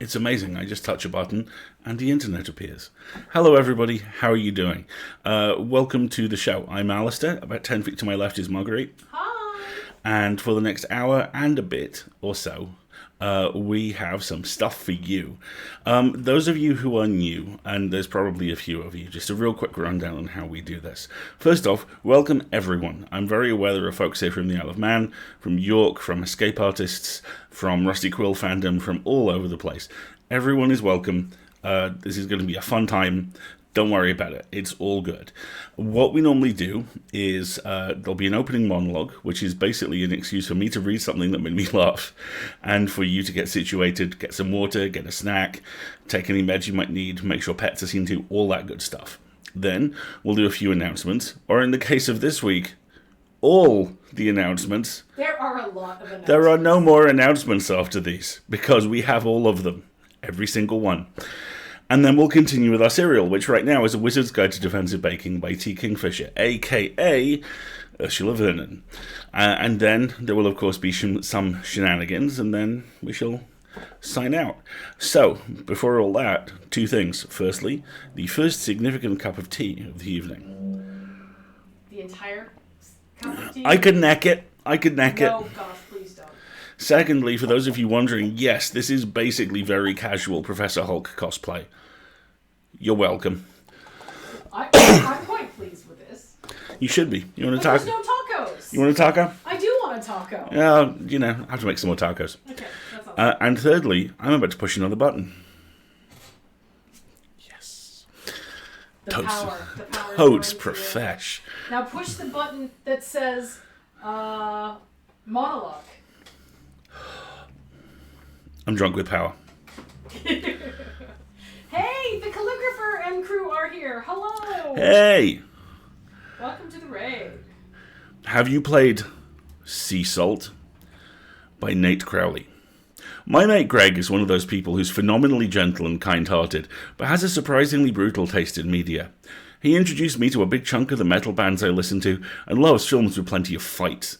It's amazing. I just touch a button and the internet appears. Hello, everybody. How are you doing? Welcome to the show. I'm Alistair. About 10 feet to my left is Marguerite. Hi. And for the next hour and a bit or so, we have some stuff for you. Those of you who are new, and there's probably a few of you, just a real quick rundown on how we do this. First off, welcome everyone. I'm very aware there are folks here from the Isle of Man, from York, from Escape Artists, from Rusty Quill fandom, from all over the place. Everyone is welcome. This is going to be a fun time. Don't worry about it. It's all good. What we normally do is there'll be an opening monologue, which is basically an excuse for me to read something that made me laugh, and for you to get situated, get some water, get a snack, take any meds you might need, make sure pets are seen to, all that good stuff. Then we'll do a few announcements, or in the case of this week, all the announcements. There are a lot of announcements. There are no more announcements after these, because we have all of them. Every single one. And then we'll continue with our cereal, which right now is A Wizard's Guide to Defensive Baking by T. Kingfisher, a.k.a. Ursula Vernon. And then there will, of course, be some shenanigans, and then we shall sign out. So, before all that, two things. Firstly, the first significant cup of tea of the evening. The entire cup of tea? I could neck it. No, gosh, please don't. Secondly, for those of you wondering, yes, this is basically very casual Professor Hulk cosplay. You're welcome. I'm quite pleased with this. You should be. You want a taco? taco? There's no tacos. You want a taco? I do want a taco. Yeah, I have to make some more tacos. Okay, that's all. And thirdly, I'm about to push another button. Yes. The power. Totes profesh. Now push the button that says monologue. I'm drunk with power. Hey, the calligrapher and crew are here. Hello. Hey! Welcome to the raid. Have you played Sea Salt by Nate Crowley? My mate Greg is one of those people who's phenomenally gentle and kind-hearted, but has a surprisingly brutal taste in media. He introduced me to a big chunk of the metal bands I listen to, and loves films with plenty of fights.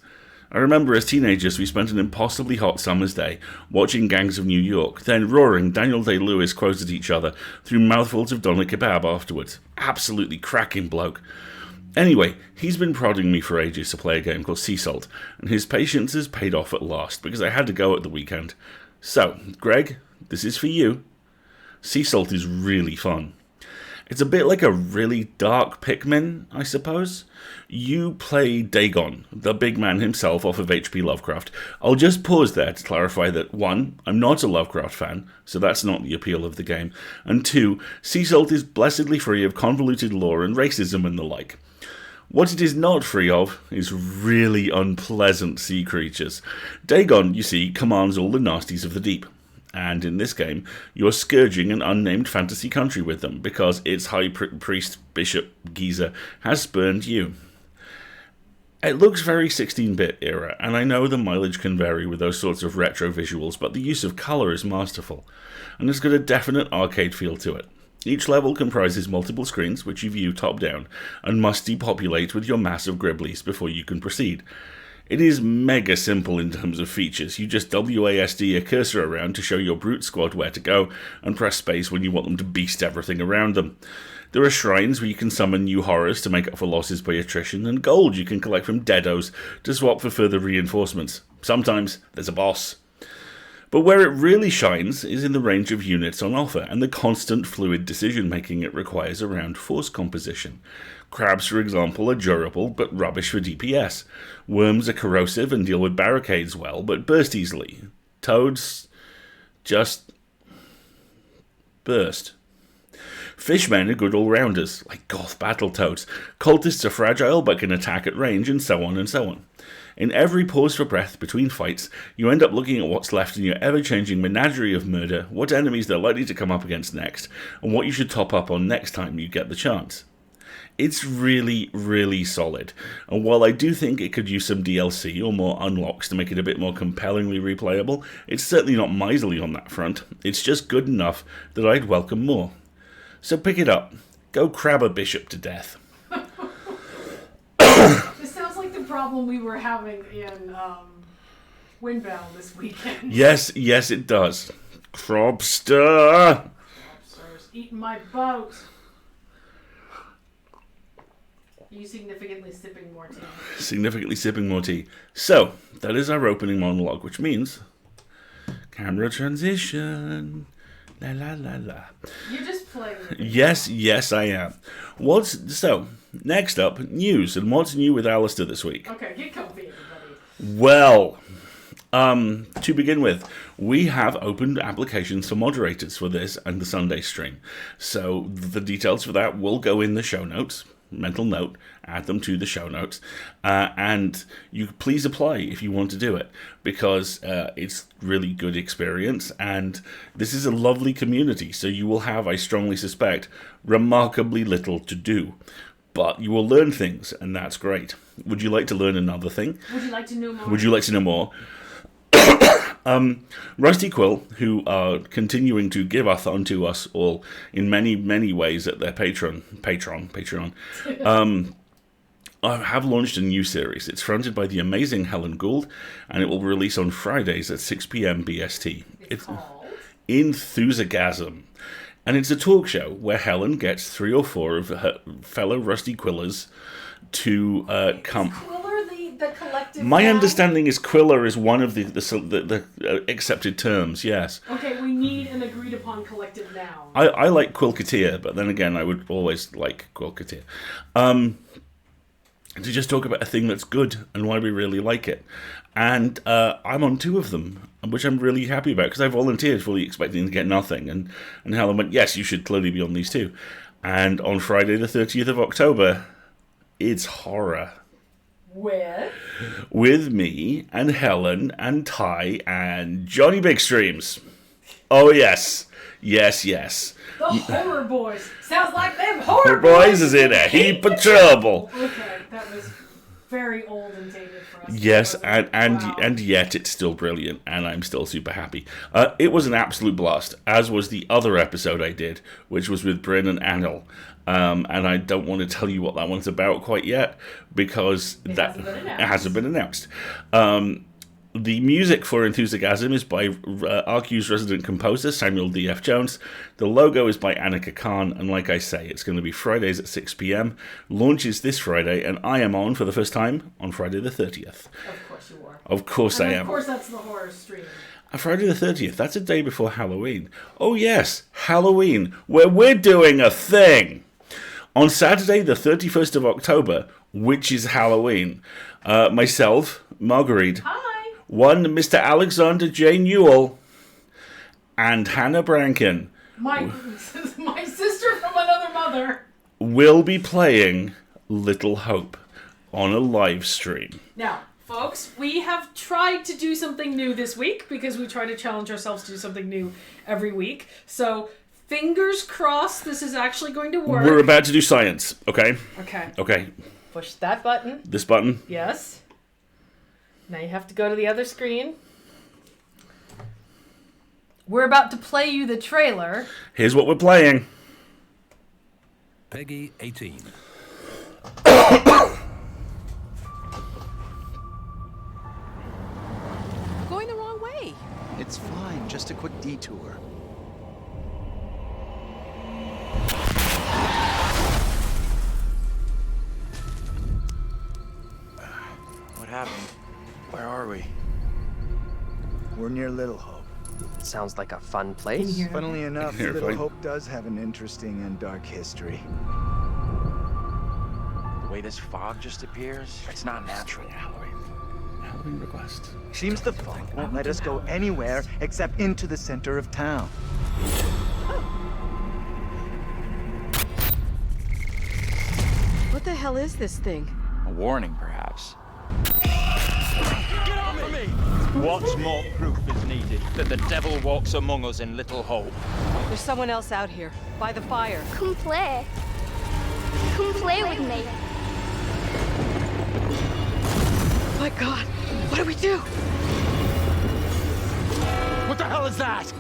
I remember as teenagers we spent an impossibly hot summer's day watching Gangs of New York, then roaring Daniel Day-Lewis quotes at each other through mouthfuls of doner kebab afterwards. Absolutely cracking bloke. Anyway, he's been prodding me for ages to play a game called Sea Salt, and his patience has paid off at last because I had to go at the weekend. So, Greg, this is for you. Sea Salt is really fun. It's a bit like a really dark Pikmin, I suppose. You play Dagon, the big man himself off of H.P. Lovecraft. I'll just pause there to clarify that 1, I'm not a Lovecraft fan, so that's not the appeal of the game, and 2, Sea Salt is blessedly free of convoluted lore and racism and the like. What it is not free of is really unpleasant sea creatures. Dagon, you see, commands all the nasties of the deep. And in this game, you're scourging an unnamed fantasy country with them because its high priest, Bishop Geezer, has spurned you. It looks very 16-bit era, and I know the mileage can vary with those sorts of retro visuals, but the use of colour is masterful, and it's got a definite arcade feel to it. Each level comprises multiple screens, which you view top-down, and must depopulate with your massive gribblies before you can proceed. It is mega simple in terms of features. You just WASD a cursor around to show your brute squad where to go, and press space when you want them to beast everything around them. There are shrines where you can summon new horrors to make up for losses by attrition, and gold you can collect from deados to swap for further reinforcements. Sometimes there's a boss. But where it really shines is in the range of units on offer, and the constant fluid decision-making it requires around force composition. Crabs, for example, are durable, but rubbish for DPS. Worms are corrosive and deal with barricades well, but burst easily. Toads just burst. Fishmen are good all-rounders, like Goth Battletoads. Cultists are fragile but can attack at range, and so on and so on. In every pause for breath between fights, you end up looking at what's left in your ever-changing menagerie of murder, what enemies they're likely to come up against next, and what you should top up on next time you get the chance. It's really, really solid, and while I do think it could use some DLC or more unlocks to make it a bit more compellingly replayable, it's certainly not miserly on that front. It's just good enough that I'd welcome more. So pick it up. Go crab a bishop to death. This sounds like the problem we were having in Windbound this weekend. Yes, it does. Crobster! Lobsters eating my boat. You significantly sipping more tea. Significantly sipping more tea. So, that is our opening monologue, which means camera transition. La la la la. You're just playing with it. Yes, I am. So, next up, news. And what's new with Alistair this week? Okay, get comfy, everybody. Well, to begin with, we have opened applications for moderators for this and the Sunday stream. So the details for that will go in the show notes. Mental note, add them to the show notes, and you please apply if you want to do it, because it's really good experience, and this is a lovely community, so you will have, I strongly suspect, remarkably little to do, but you will learn things, and that's great. Would you like to learn another thing? Would you like to know more? Would you like to know more? Rusty Quill, who are continuing to give a thon to us all in many, many ways at their Patreon, have launched a new series. It's fronted by the amazing Helen Gould, and it will release on Fridays at 6 p.m. BST. It's called Enthusiasm. And it's a talk show where Helen gets 3 or 4 of her fellow Rusty Quillers to come. Is Quiller the collective My noun? understanding is Quiller is one of the accepted terms, yes. Okay, we need an agreed upon collective noun. I like Quilketeer, but then again, I would always like Quilketeer. To just talk about a thing that's good and why we really like it. And I'm on 2 of them, which I'm really happy about, because I volunteered fully expecting to get nothing. And Helen went, yes, you should clearly be on these too. And on Friday the 30th of October, it's horror. With me and Helen and Ty and Johnny Big Streams. Oh, yes. Yes. The Horror Boys. Sounds like them Horror Horror Boys is in a heap of trouble. Okay, that was very old and dated for us. Yes, Wow. and yet it's still brilliant, and I'm still super happy. It was an absolute blast, as was the other episode I did, which was with Bryn and Anil. And I don't want to tell you what that one's about quite yet, because it hasn't been announced. The music for Enthusiasm is by RQ's resident composer, Samuel D.F. Jones. The logo is by Annika Khan, and like I say, it's going to be Fridays at 6 p.m. Launches this Friday, and I am on for the first time on Friday the 30th. Of course you are. Of course I am. Of course that's the horror stream. Friday the 30th, that's a day before Halloween. Oh yes, Halloween, where we're doing a thing. On Saturday the 31st of October, which is Halloween, myself, Marguerite, Hi. one Mr. Alexander J. Newell, and Hannah Brankin My sister from another mother. will be playing Little Hope on a live stream. Now, folks, we have tried to do something new this week because we try to challenge ourselves to do something new every week. So, fingers crossed this is actually going to work. We're about to do science, okay? Okay. Push that button. This button. Yes. Now you have to go to the other screen. We're about to play you the trailer. Here's what we're playing. Peggy 18. Going the wrong way. It's fine, just a quick detour. What happened? Where are we? We're near Little Hope. Sounds like a fun place. Funnily enough, Here, Little fine. Hope does have an interesting and dark history. The way this fog just appears, it's not natural. Halloween request. Seems the fog won't let us go anywhere except into the center of town. What the hell is this thing? A warning, perhaps. Get off of me! What more proof is needed that the devil walks among us in Little Hope? There's someone else out here, by the fire. Come play. Come play with me. My God, what do we do? What the hell is that?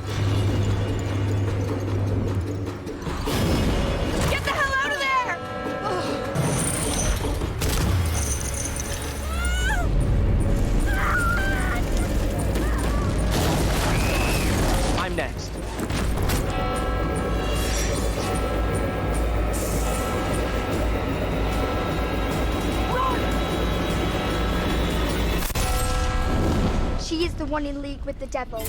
Get the hell out of there! I'm next. one in league with the devil.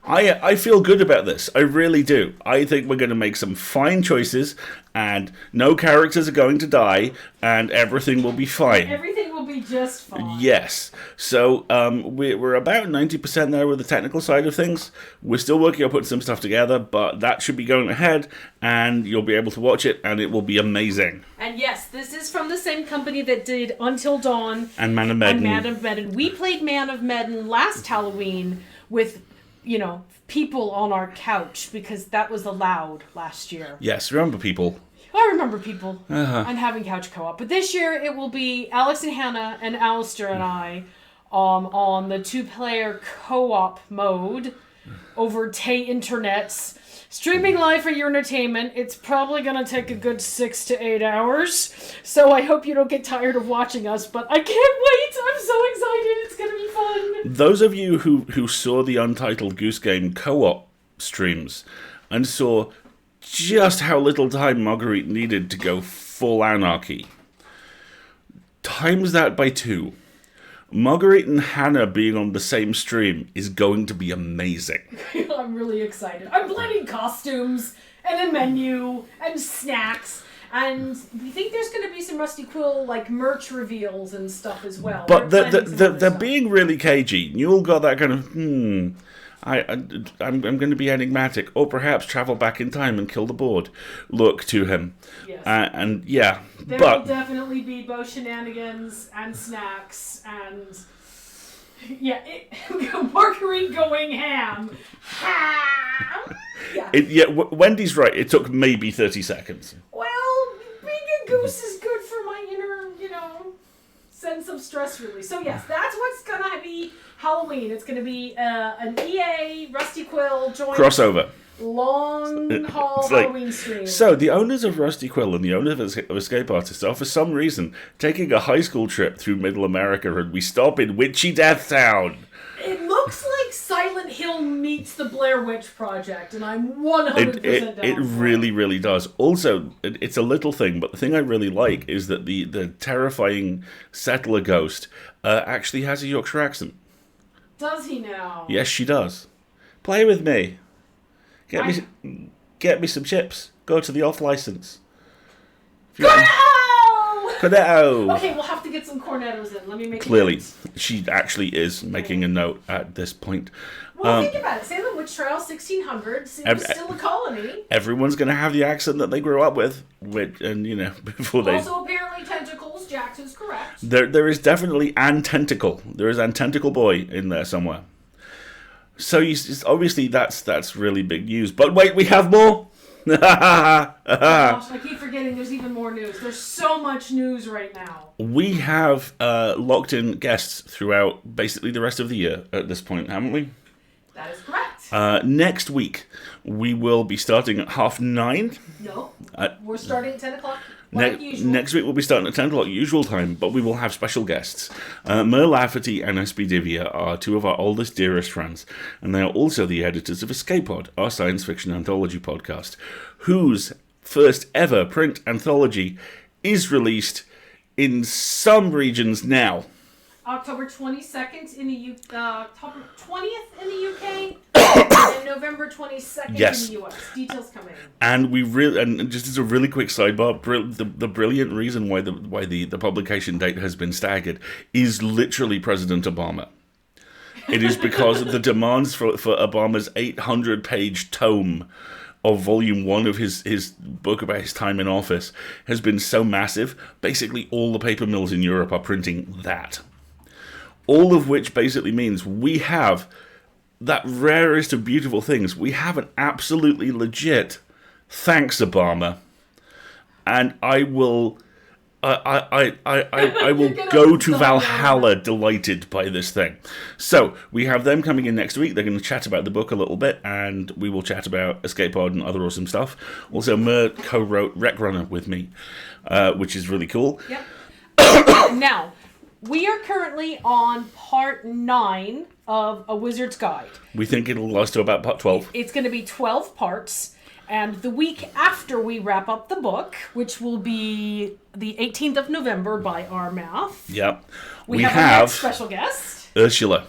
I feel good about this. I really do. I think we're going to make some fine choices, and no characters are going to die, and everything will be fine. Everything will be just fine. Yes. So we're about 90% there with the technical side of things. We're still working on putting some stuff together, but that should be going ahead, and you'll be able to watch it, and it will be amazing. And yes, this is from the same company that did Until Dawn And Man of Medan. and Man of Medan. We played Man of Medan last Halloween with, people on our couch because that was allowed last year. Yes, remember people. I remember people and having couch co-op. But this year it will be Alex and Hannah and Alistair and I on the 2-player co-op mode over Tay Internets. Streaming live for your entertainment. It's probably going to take a good 6 to 8 hours. So I hope you don't get tired of watching us, but I can't wait. I'm so excited. It's going to be fun. Those of you who saw the Untitled Goose Game co-op streams and saw just how little time Marguerite needed to go full anarchy, times that by 2. Marguerite and Hannah being on the same stream is going to be amazing. I'm really excited. I'm planning costumes and a menu and snacks. And we think there's going to be some Rusty Quill merch reveals and stuff as well. But they're they're being really cagey. Newell got that kind of, I'm going to be enigmatic, or perhaps travel back in time and kill the board look to him. Yes. And yeah, There but will definitely be both shenanigans and snacks and Marguerite going ham. Ham. Yeah. Wendy's right. It took maybe 30 seconds. Well, being a goose is good for my inner, sense of stress release. So yes, that's what's gonna be Halloween. It's gonna be an EA Rusty Quill joint Crossover. long haul It's like- Halloween stream. So the owners of Rusty Quill and the owners of Escape Artists are for some reason taking a high school trip through Middle America, and we stop in Witchy Death Town. It looks like Silent Hill meets the Blair Witch Project, and I'm 100% down It for really, really does. Also, it's a little thing, but the thing I really like is that the terrifying settler ghost actually has a Yorkshire accent. Does he now? Yes, she does. Play with me. Get me some chips. Go to the off license. Cornetto! Okay, we'll have to get some cornettos in. Let me make Clearly, it. she actually is making a note at this point. Well, think about it. Salem Witch Trials, 1600s. It was still a colony. Everyone's going to have the accent that they grew up with, and before they. Also, apparently, tentacles. Jackson's correct. There is definitely an tentacle. There is an tentacle boy in there somewhere. So obviously that's really big news. But wait, we have more. Gosh, I keep forgetting there's even more news. There's so much news right now. We have locked in guests throughout basically the rest of the year at this point, haven't we? That is correct. Next week, we will be starting at 9:30. No, we're starting at 10 o'clock. Like usual. Next week, we'll be starting at 10 o'clock usual time, but we will have special guests. Mer Lafferty and SB Divya are two of our oldest, dearest friends, and they are also the editors of Escape Pod, our science fiction anthology podcast, whose first ever print anthology is released in some regions now. October 22nd in the October 20th in the UK, and November 22nd Yes. in the US. Details coming. And and just as a really quick sidebar, the brilliant reason why the publication date has been staggered is literally President Obama. It is because of the demands for Obama's 800-page tome of Volume 1 of his book about his time in office has been so massive. Basically, all the paper mills in Europe are printing that. All of which basically means we have that rarest of beautiful things. We have an absolutely legit thanks, Obama. And I will go to Valhalla delighted by this thing. So we have them coming in next week. They're going to chat about the book a little bit, and we will chat about Escape Pod and other awesome stuff. Also, Mer co-wrote Wreck Runner with me, which is really cool. Yep. Now, we are currently on part 9 of A Wizard's Guide. We think it'll last to about part 12. It's going to be 12 parts, And the week after we wrap up the book, which will be the 18th of November by our math, Yep. we have our next special guest. Ursula.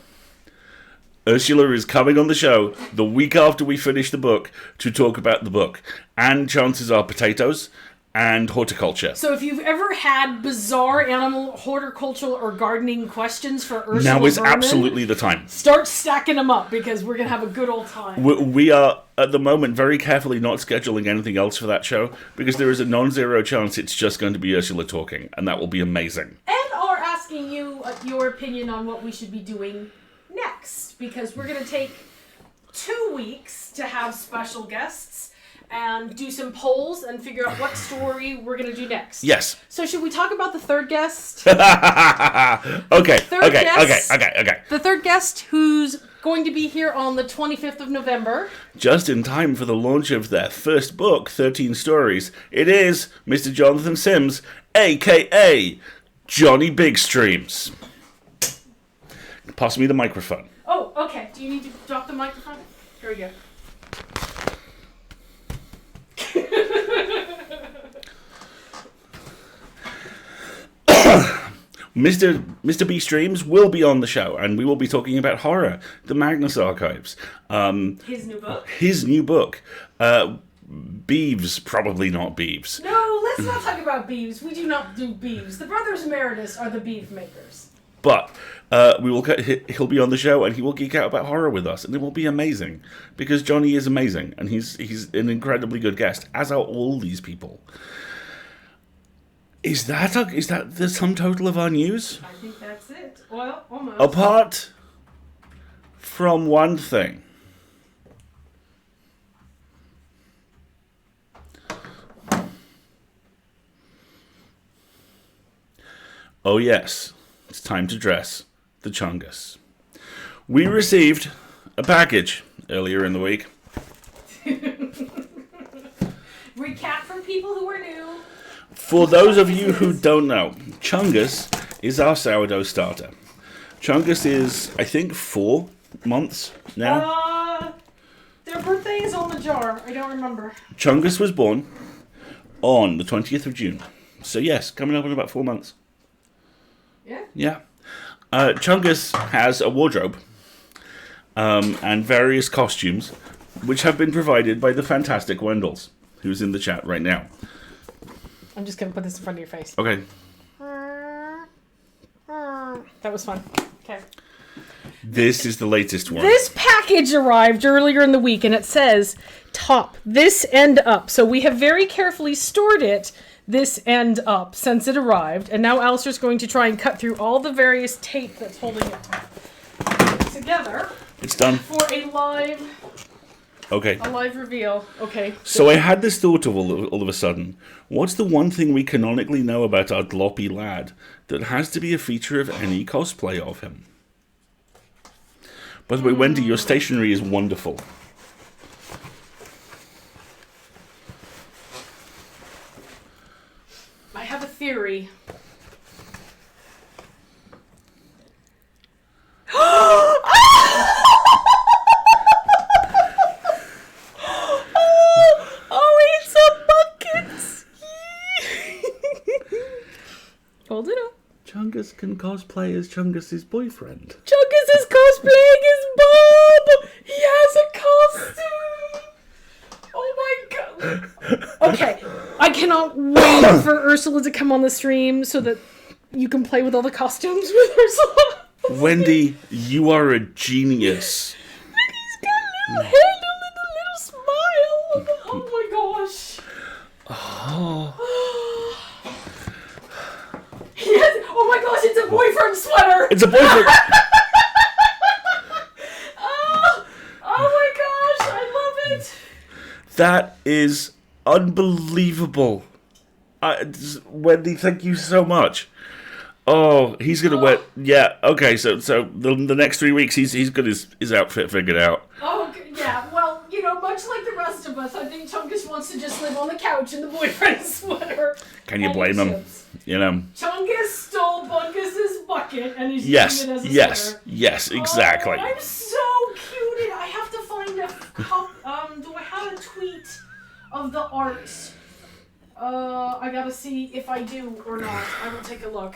Ursula is coming on the show the week after we finish the book to talk about the book. And chances are potatoes and horticulture. So if you've ever had bizarre animal, horticultural, or gardening questions for Ursula now is Vernon, absolutely the time. start stacking them up because we're going to have a good old time. We are, at the moment, very carefully not scheduling anything else for that show because there is a non-zero chance it's just going to be Ursula talking, and that will be amazing. And are asking you your opinion on what we should be doing next, because we're going to take 2 weeks to have special guests and do some polls and figure out what story we're going to do next. Yes. So should we talk about the third guest? Okay. The third guest who's going to be here on the 25th of November. Just in time for the launch of their first book, 13 Stories, it is Mr. Jonathan Sims, a.k.a. Johnny Big Streams. Pass me the microphone. Oh, okay. Do you need to drop the microphone? Here we go. Mr. B Streams will be on the show, and we will be talking about horror, the Magnus Archives. His new book? His new book. Beeves, probably not Beeves. No, let's not talk about Beeves. We do not do Beeves. The Brothers Emeritus are the beef makers. But he'll be on the show, and he will geek out about horror with us, and it will be amazing, because Johnny is amazing, and he's an incredibly good guest, as are all these people. Is that the sum total of our news? I think that's it. Well, almost. Apart from one thing. Oh yes, it's time to dress the Chungus. We received a package earlier in the week. Recap for people who are new. For those of you who don't know, Chungus is our sourdough starter. Chungus is, I think, 4 months now. Their birthday is on the jar. I don't remember. Chungus was born on the 20th of June. So yes, coming up in about 4 months. Yeah? Yeah. Chungus has a wardrobe and various costumes, which have been provided by the fantastic Wendell, who's in the chat right now. I'm just going to put this in front of your face. Okay. That was fun. Okay. This is the latest one. This package arrived earlier in the week, and it says top, this end up. So we have very carefully stored it this end up since it arrived, and now Alistair's going to try and cut through all the various tape that's holding it together. It's done. For a live reveal. Okay. So I had this thought of all of a sudden. What's the one thing we canonically know about our gloppy lad that has to be a feature of any cosplay of him? By the way, Wendy, your stationery is wonderful. I have a theory. Oh, it's a bucket. Hold it up. Chungus can cosplay as Chungus's boyfriend. Chungus is cosplaying as Bob. He has a costume. Oh my god. Okay, I cannot wait for Ursula to come on the stream so that you can play with all the costumes with Ursula. Wendy, you are a genius. And he's got a little head and a little smile. Oh my gosh. Oh. Yes. Oh my gosh, it's a boyfriend sweater. It's a boyfriend. Oh my gosh, I love it. That is unbelievable. Wendy, thank you so much. Oh, he's gonna wear. Yeah, okay. So the next 3 weeks, he's got his outfit figured out. Oh yeah. Well, much like the rest of us, I think Chungus wants to just live on the couch in the boyfriend sweater. Can you blame him? Chungus stole Bungus's bucket and he's using it as a sweater. Yes, exactly. Oh, I'm so cute. I have to find a do I have a tweet of the art. I gotta see if I do or not. I will take a look.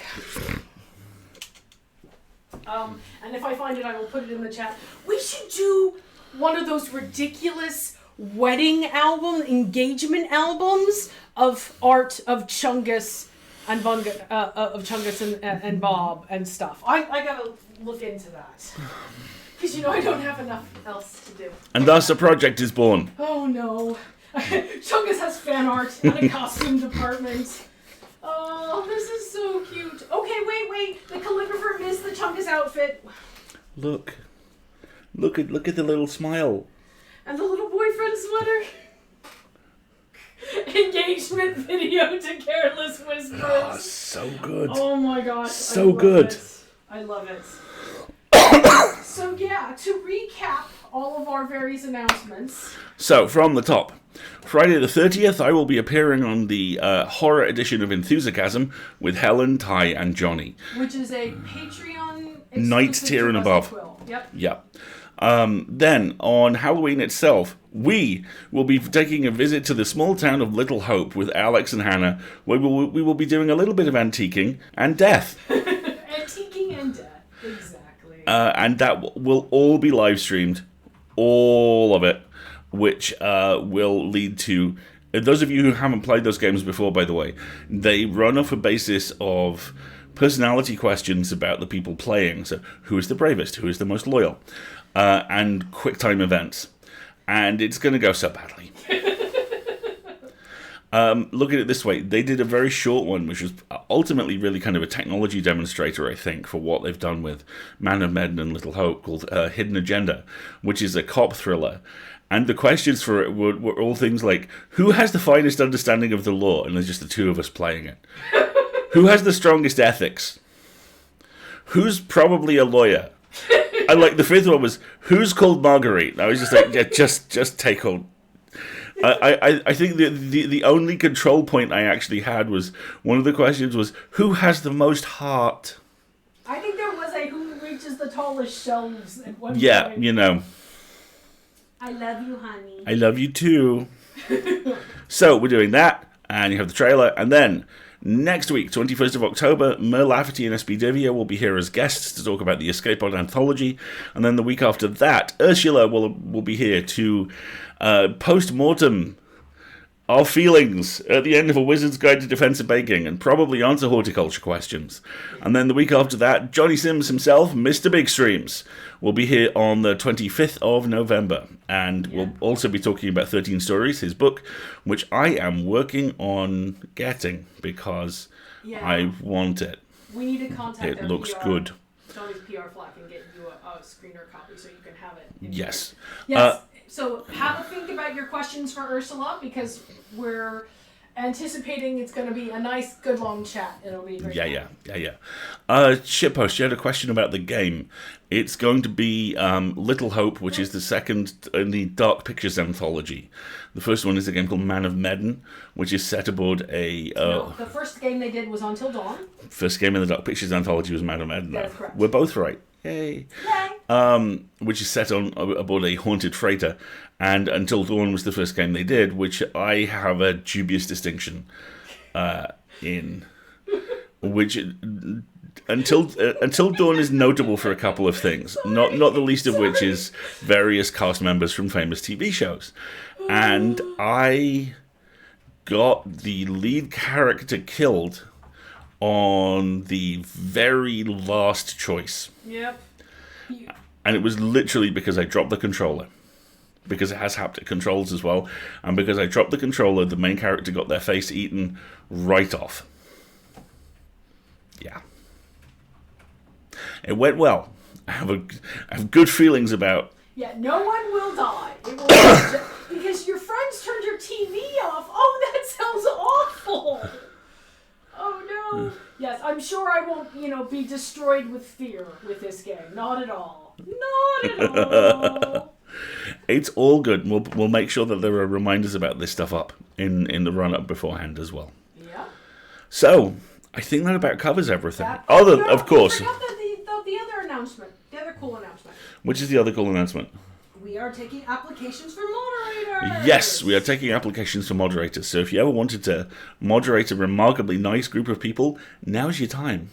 And if I find it, I will put it in the chat. We should do one of those ridiculous wedding engagement albums of art of Chungus and and Bob and stuff. I gotta look into that. Because, I don't have enough else to do. And thus a project is born. Oh, no. Chungus has fan art and a costume department. Oh, this is so cute. Okay, wait. The calligrapher missed the Chungus outfit. Look at the little smile. And the little boyfriend sweater. Engagement video to Careless Whispers. Oh, so good. Oh my gosh. So good. I love it. So yeah, to recap all of our various announcements. So, from the top. Friday the 30th, I will be appearing on the horror edition of Enthusiasm with Helen, Ty, and Johnny. Which is a Patreon Night tier and above. Yep. Then, on Halloween itself, we will be taking a visit to the small town of Little Hope with Alex and Hannah, where we will be doing a little bit of antiquing and death. Antiquing and death, exactly. And that will all be live streamed, all of it, which will lead to... Those of you who haven't played those games before, by the way, they run off a basis of personality questions about the people playing. So, who is the bravest? Who is the most loyal? And quick-time events. And it's going to go so badly. Look at it this way. They did a very short one, which was ultimately really kind of a technology demonstrator, I think, for what they've done with Man of Medan and Little Hope, called Hidden Agenda, which is a cop thriller. And the questions for it were all things like, who has the finest understanding of the law? And there's just the two of us playing it. Who has the strongest ethics? Who's probably a lawyer? And like the fifth one was, who's called Marguerite? And I was just like, yeah, just take hold. I think the only control point I actually had was, one of the questions was, who has the most heart? I think there was a who reaches the tallest shelves at one point. Yeah, I love you, honey. I love you too. So we're doing that, and you have the trailer, and then next week, 21st of October, Mer Lafferty and SB Divya will be here as guests to talk about the Escape Pod anthology, and then the week after that, Ursula will be here to post-mortem our feelings at the end of A Wizard's Guide to Defensive Baking, and probably answer horticulture questions. And then the week after that, Johnny Sims himself, Mr. Big Streams, will be here on the 25th of November. And we'll also be talking about 13 Stories, his book, which I am working on getting because I want it. We need to contact it looks PR, good. Johnny's PR flack and get you a screener copy so you can have it. Yes. Yes. So have a think about your questions for Ursula, because we're anticipating it's going to be a nice, good, long chat. It'll be great. Yeah. Shitpost, you had a question about the game. It's going to be Little Hope, which is the second in the Dark Pictures anthology. The first one is a game called Man of Medan, which is set aboard a... no, the first game they did was Until Dawn. First game in the Dark Pictures anthology was Man of Medan. That's correct. We're both right. Yay. Which is set aboard a haunted freighter, and Until Dawn was the first game they did, which I have a dubious distinction in. Which Until Dawn is notable for a couple of things, not the least of which is various cast members from famous TV shows, and I got the lead character killed on the very last choice. Yep. And it was literally because I dropped the controller. Because it has haptic controls as well. And because I dropped the controller, the main character got their face eaten right off. Yeah. It went well. I have good feelings about... Yeah, no one will die. It will just, because your friends turned your TV off. Oh, that sounds awful. Oh no. Yes, I'm sure I won't, be destroyed with fear with this game. Not at all. Not at all. It's all good. We'll make sure that there are reminders about this stuff up in the run-up beforehand as well. Yeah. So, I think that about covers everything. Of course. The other announcement. The other cool announcement. Which is the other cool announcement? We we are taking applications for moderators. Yes, we are taking applications for moderators. So if you ever wanted to moderate a remarkably nice group of people, now's your time.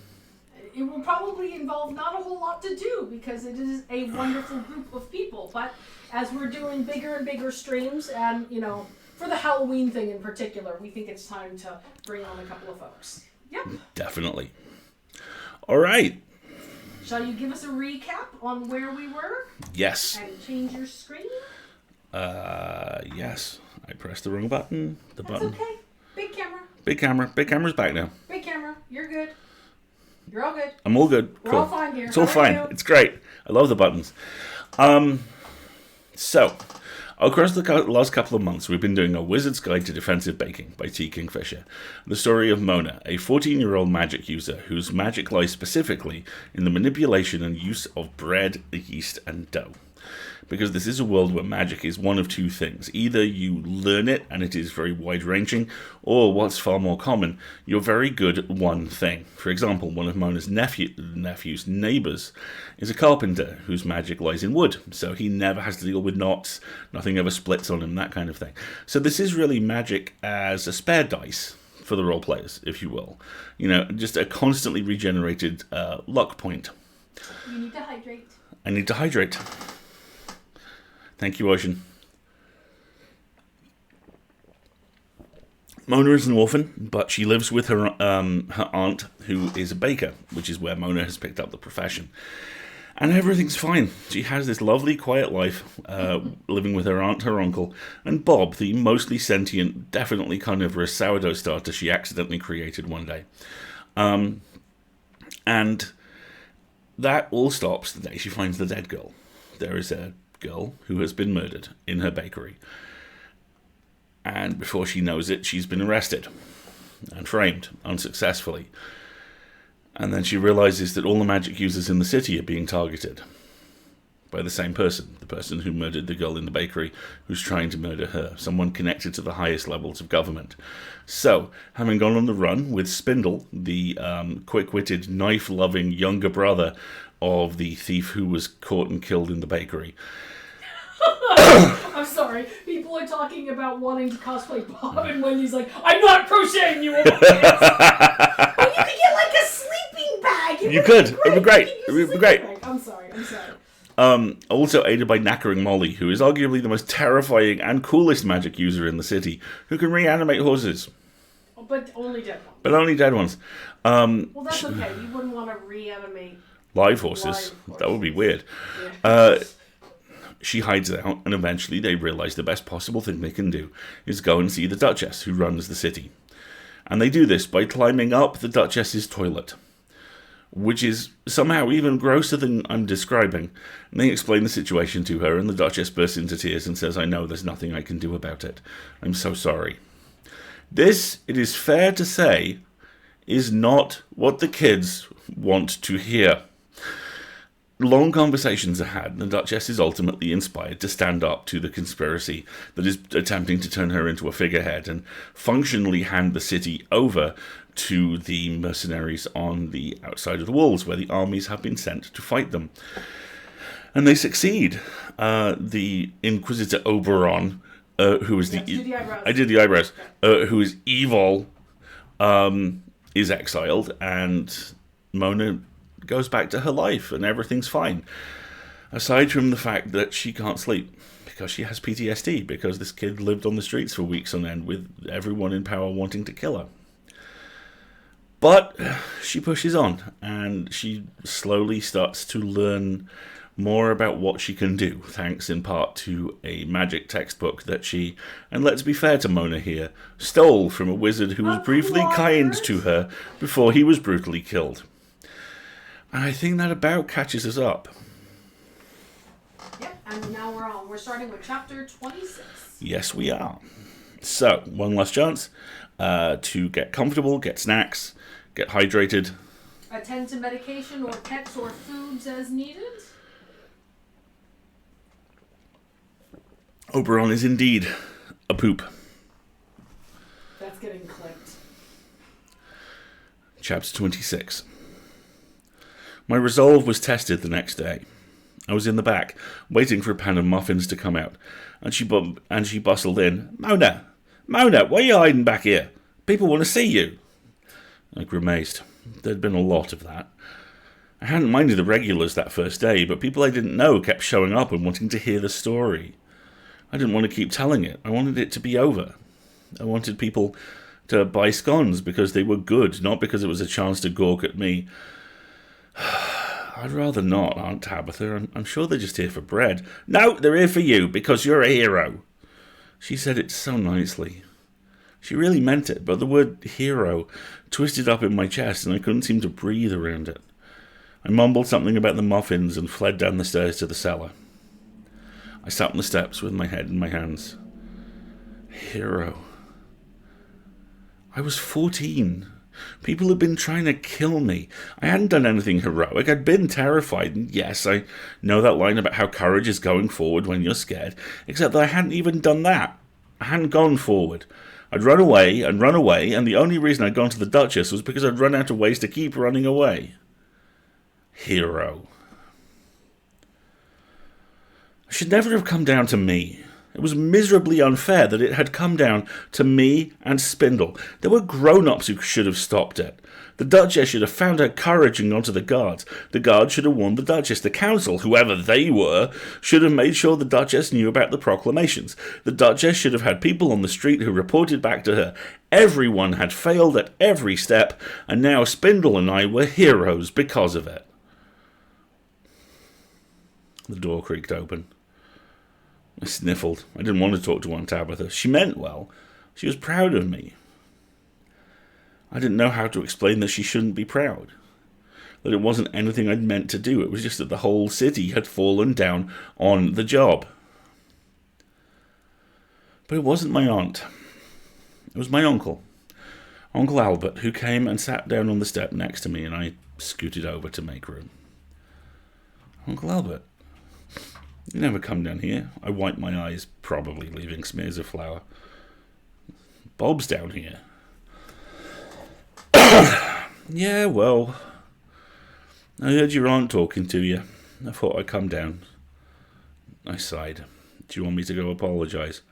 It will probably involve not a whole lot to do because it is a wonderful group of people. But as we're doing bigger and bigger streams, and for the Halloween thing in particular, we think it's time to bring on a couple of folks. Yep. Definitely. All right. Shall you give us a recap on where we were? Yes. And change your screen? Yes. I pressed the wrong button. That's okay. Big camera. Big camera. Big camera's back now. Big camera. You're good. You're all good. I'm all good. We're cool. all fine here. It's all How are fine. you? It's great. I love the buttons. So, across the last couple of months, we've been doing A Wizard's Guide to Defensive Baking by T. Kingfisher. The story of Mona, a 14-year-old magic user whose magic lies specifically in the manipulation and use of bread, yeast, and dough. Because this is a world where magic is one of two things. Either you learn it, and it is very wide-ranging, or what's far more common, you're very good at one thing. For example, one of Mona's nephew's neighbours is a carpenter whose magic lies in wood, so he never has to deal with knots, nothing ever splits on him, that kind of thing. So this is really magic as a spare dice for the role players, if you will. Just a constantly regenerated luck point. You need to hydrate. I need to hydrate. Thank you, Ocean. Mona is an orphan, but she lives with her aunt, who is a baker, which is where Mona has picked up the profession. And everything's fine. She has this lovely, quiet life, living with her aunt, her uncle, and Bob, the mostly sentient, definitely carnivorous sourdough starter she accidentally created one day. And that all stops the day she finds the dead girl. There is a girl who has been murdered in her bakery. And before she knows it, she's been arrested and framed unsuccessfully. And then she realizes that all the magic users in the city are being targeted by the same person, the person who murdered the girl in the bakery, who's trying to murder her, someone connected to the highest levels of government. So, having gone on the run with Spindle, the quick-witted, knife-loving younger brother of the thief who was caught and killed in the bakery. I'm sorry. People are talking about wanting to cosplay Bob, and Wendy's like, I'm not crocheting you over pants. Well, you could get like a sleeping bag. You could. It would be great. It would be great. I'm sorry. Also aided by knackering Molly, who is arguably the most terrifying and coolest magic user in the city, who can reanimate horses. But only dead ones. But only dead ones. Well, that's okay. You wouldn't want to reanimate live horses. That would be weird. Yeah. She hides out, and eventually they realize the best possible thing they can do is go and see the Duchess, who runs the city. And they do this by climbing up the Duchess's toilet, which is somehow even grosser than I'm describing. And they explain the situation to her, and the Duchess bursts into tears and says, I know there's nothing I can do about it. I'm so sorry. This, it is fair to say, is not what the kids want to hear. Long conversations are had, and the Duchess is ultimately inspired to stand up to the conspiracy that is attempting to turn her into a figurehead and functionally hand the city over to the mercenaries on the outside of the walls, where the armies have been sent to fight them. And they succeed. The Inquisitor Oberon, who is do the eyebrows. I did the eyebrows. Who is evil, is exiled, and Mona goes back to her life, and everything's fine. Aside from the fact that she can't sleep because she has PTSD, because this kid lived on the streets for weeks on end with everyone in power wanting to kill her. But she pushes on, and she slowly starts to learn more about what she can do, thanks in part to a magic textbook that she, and let's be fair to Mona here, stole from a wizard who was briefly kind to her before he was brutally killed. And I think that about catches us up. Yep, and now we're starting with chapter 26. Yes, we are. So, one last chance to get comfortable, get snacks, get hydrated. Attend to medication or pets or foods as needed. Oberon is indeed a poop. That's getting clipped. Chapter 26. My resolve was tested the next day. I was in the back, waiting for a pan of muffins to come out, and she bustled in. Mona, why are you hiding back here? People want to see you. I grimaced. There'd been a lot of that. I hadn't minded the regulars that first day, but people I didn't know kept showing up and wanting to hear the story. I didn't want to keep telling it. I wanted it to be over. I wanted people to buy scones because they were good, not because it was a chance to gawk at me. I'd rather not, Aunt Tabitha. I'm sure they're just here for bread. No, they're here for you, because you're a hero. She said it so nicely. She really meant it, but the word hero twisted up in my chest and I couldn't seem to breathe around it. I mumbled something about the muffins and fled down the stairs to the cellar. I sat on the steps with my head in my hands. Hero. I was 14. People had been trying to kill me. I hadn't done anything heroic. I'd been terrified. And yes, I know that line about how courage is going forward when you're scared, except that I hadn't even done that. I hadn't gone forward. I'd run away, and the only reason I'd gone to the Duchess was because I'd run out of ways to keep running away. Hero. It should never have come down to me. It was miserably unfair that it had come down to me and Spindle. There were grown-ups who should have stopped it. The Duchess should have found her courage and gone to the guards. The guards should have warned the Duchess. The council, whoever they were, should have made sure the Duchess knew about the proclamations. The Duchess should have had people on the street who reported back to her. Everyone had failed at every step, and now Spindle and I were heroes because of it. The door creaked open. I sniffled. I didn't want to talk to Aunt Tabitha. She meant well. She was proud of me. I didn't know how to explain that she shouldn't be proud. That it wasn't anything I'd meant to do. It was just that the whole city had fallen down on the job. But it wasn't my aunt. It was my uncle. Uncle Albert, who came and sat down on the step next to me, and I scooted over to make room. Uncle Albert. You never come down here. I wiped my eyes, probably leaving smears of flour. Bob's down here. Yeah, well, I heard your aunt talking to you. I thought I'd come down. I sighed. Do you want me to go apologise?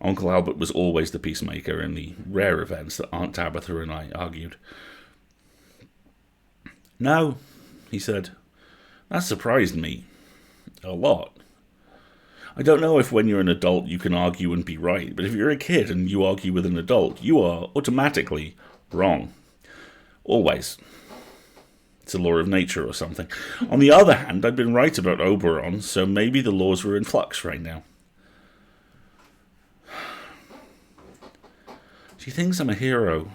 Uncle Albert was always the peacemaker in the rare events that Aunt Tabitha and I argued. No, he said. That surprised me. A lot. I don't know if when you're an adult you can argue and be right, but if you're a kid and you argue with an adult, you are automatically wrong. Always. It's a law of nature or something. On the other hand, I'd been right about Oberon, so maybe the laws were in flux right now. She thinks I'm a hero,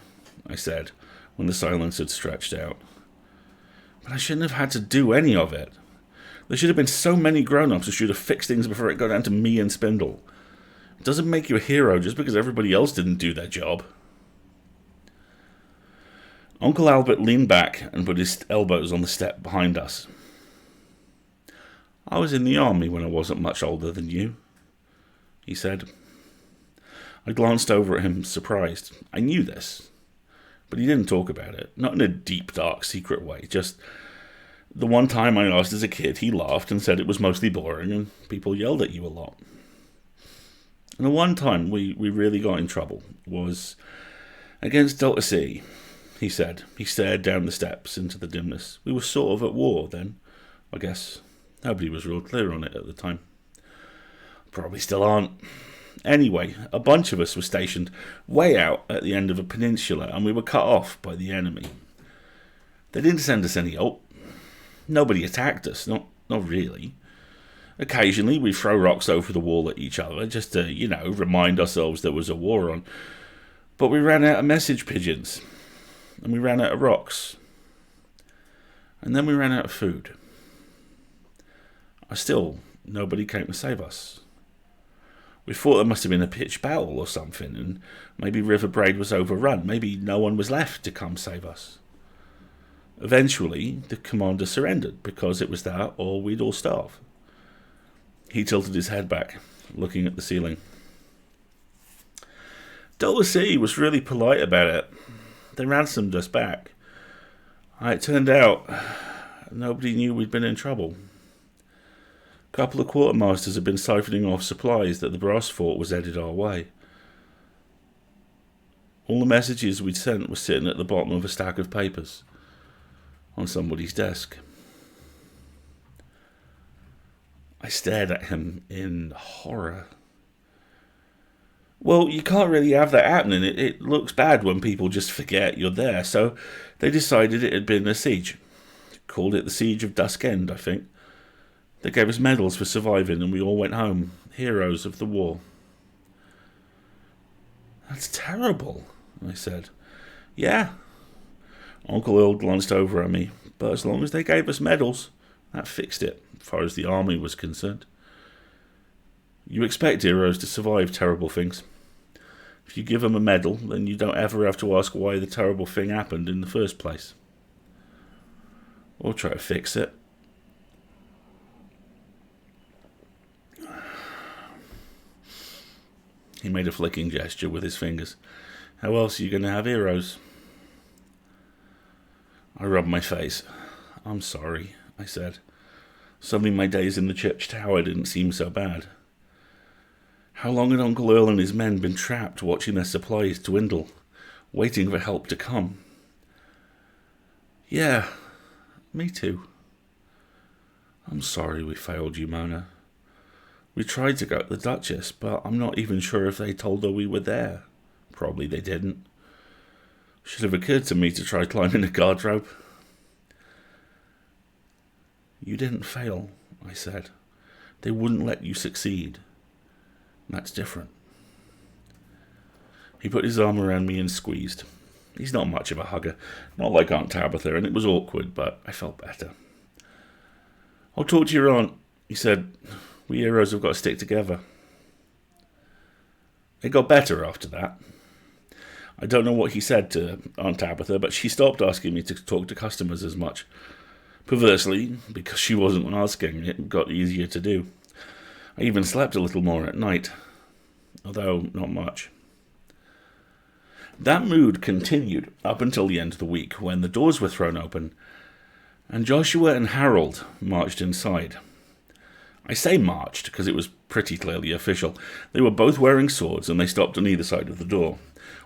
I said, when the silence had stretched out. But I shouldn't have had to do any of it. There should have been so many grown-ups who should have fixed things before it got down to me and Spindle. It doesn't make you a hero just because everybody else didn't do their job. Uncle Albert leaned back and put his elbows on the step behind us. I was in the army when I wasn't much older than you, he said. I glanced over at him, surprised. I knew this, but he didn't talk about it. Not in a deep, dark, secret way, just... The one time I asked as a kid, he laughed and said it was mostly boring and people yelled at you a lot. And the one time we really got in trouble was against Delta C, he said. He stared down the steps into the dimness. We were sort of at war then, I guess. Nobody was real clear on it at the time. Probably still aren't. Anyway, a bunch of us were stationed way out at the end of a peninsula and we were cut off by the enemy. They didn't send us any help. Nobody attacked us, not really. Occasionally we'd throw rocks over the wall at each other just to, remind ourselves there was a war on. But we ran out of message pigeons. And we ran out of rocks. And then we ran out of food. Still, nobody came to save us. We thought there must have been a pitched battle or something, and maybe River Braid was overrun. Maybe no one was left to come save us. Eventually, the commander surrendered, because it was that or we'd all starve. He tilted his head back, looking at the ceiling. Delta C was really polite about it. They ransomed us back. It turned out nobody knew we'd been in trouble. A couple of quartermasters had been siphoning off supplies that the brass fort was headed our way. All the messages we'd sent were sitting at the bottom of a stack of papers on somebody's desk. I stared at him in horror. Well, you can't really have that happening. It looks bad when people just forget you're there, so they decided it had been a siege. Called it the Siege of Dusk End, I think. They gave us medals for surviving and we all went home, heroes of the war. That's terrible, I said. Yeah. Uncle Earl glanced over at me, but as long as they gave us medals, that fixed it, as far as the army was concerned. You expect heroes to survive terrible things. If you give them a medal, then you don't ever have to ask why the terrible thing happened in the first place. Or try to fix it. He made a flicking gesture with his fingers. How else are you going to have heroes? I rubbed my face. I'm sorry, I said. Suddenly my days in the church tower didn't seem so bad. How long had Uncle Earl and his men been trapped watching their supplies dwindle, waiting for help to come? Yeah, me too. I'm sorry we failed you, Mona. We tried to go to the Duchess, but I'm not even sure if they told her we were there. Probably they didn't. Should have occurred to me to try climbing a guard rope. You didn't fail, I said. They wouldn't let you succeed. That's different. He put his arm around me and squeezed. He's not much of a hugger, not like Aunt Tabitha, and it was awkward, but I felt better. I'll talk to your aunt, he said. We heroes have got to stick together. It got better after that. I don't know what he said to Aunt Tabitha, but she stopped asking me to talk to customers as much. Perversely, because she wasn't asking, it got easier to do. I even slept a little more at night, although not much. That mood continued up until the end of the week, when the doors were thrown open, and Joshua and Harold marched inside. I say marched because it was pretty clearly official. They were both wearing swords, and they stopped on either side of the door.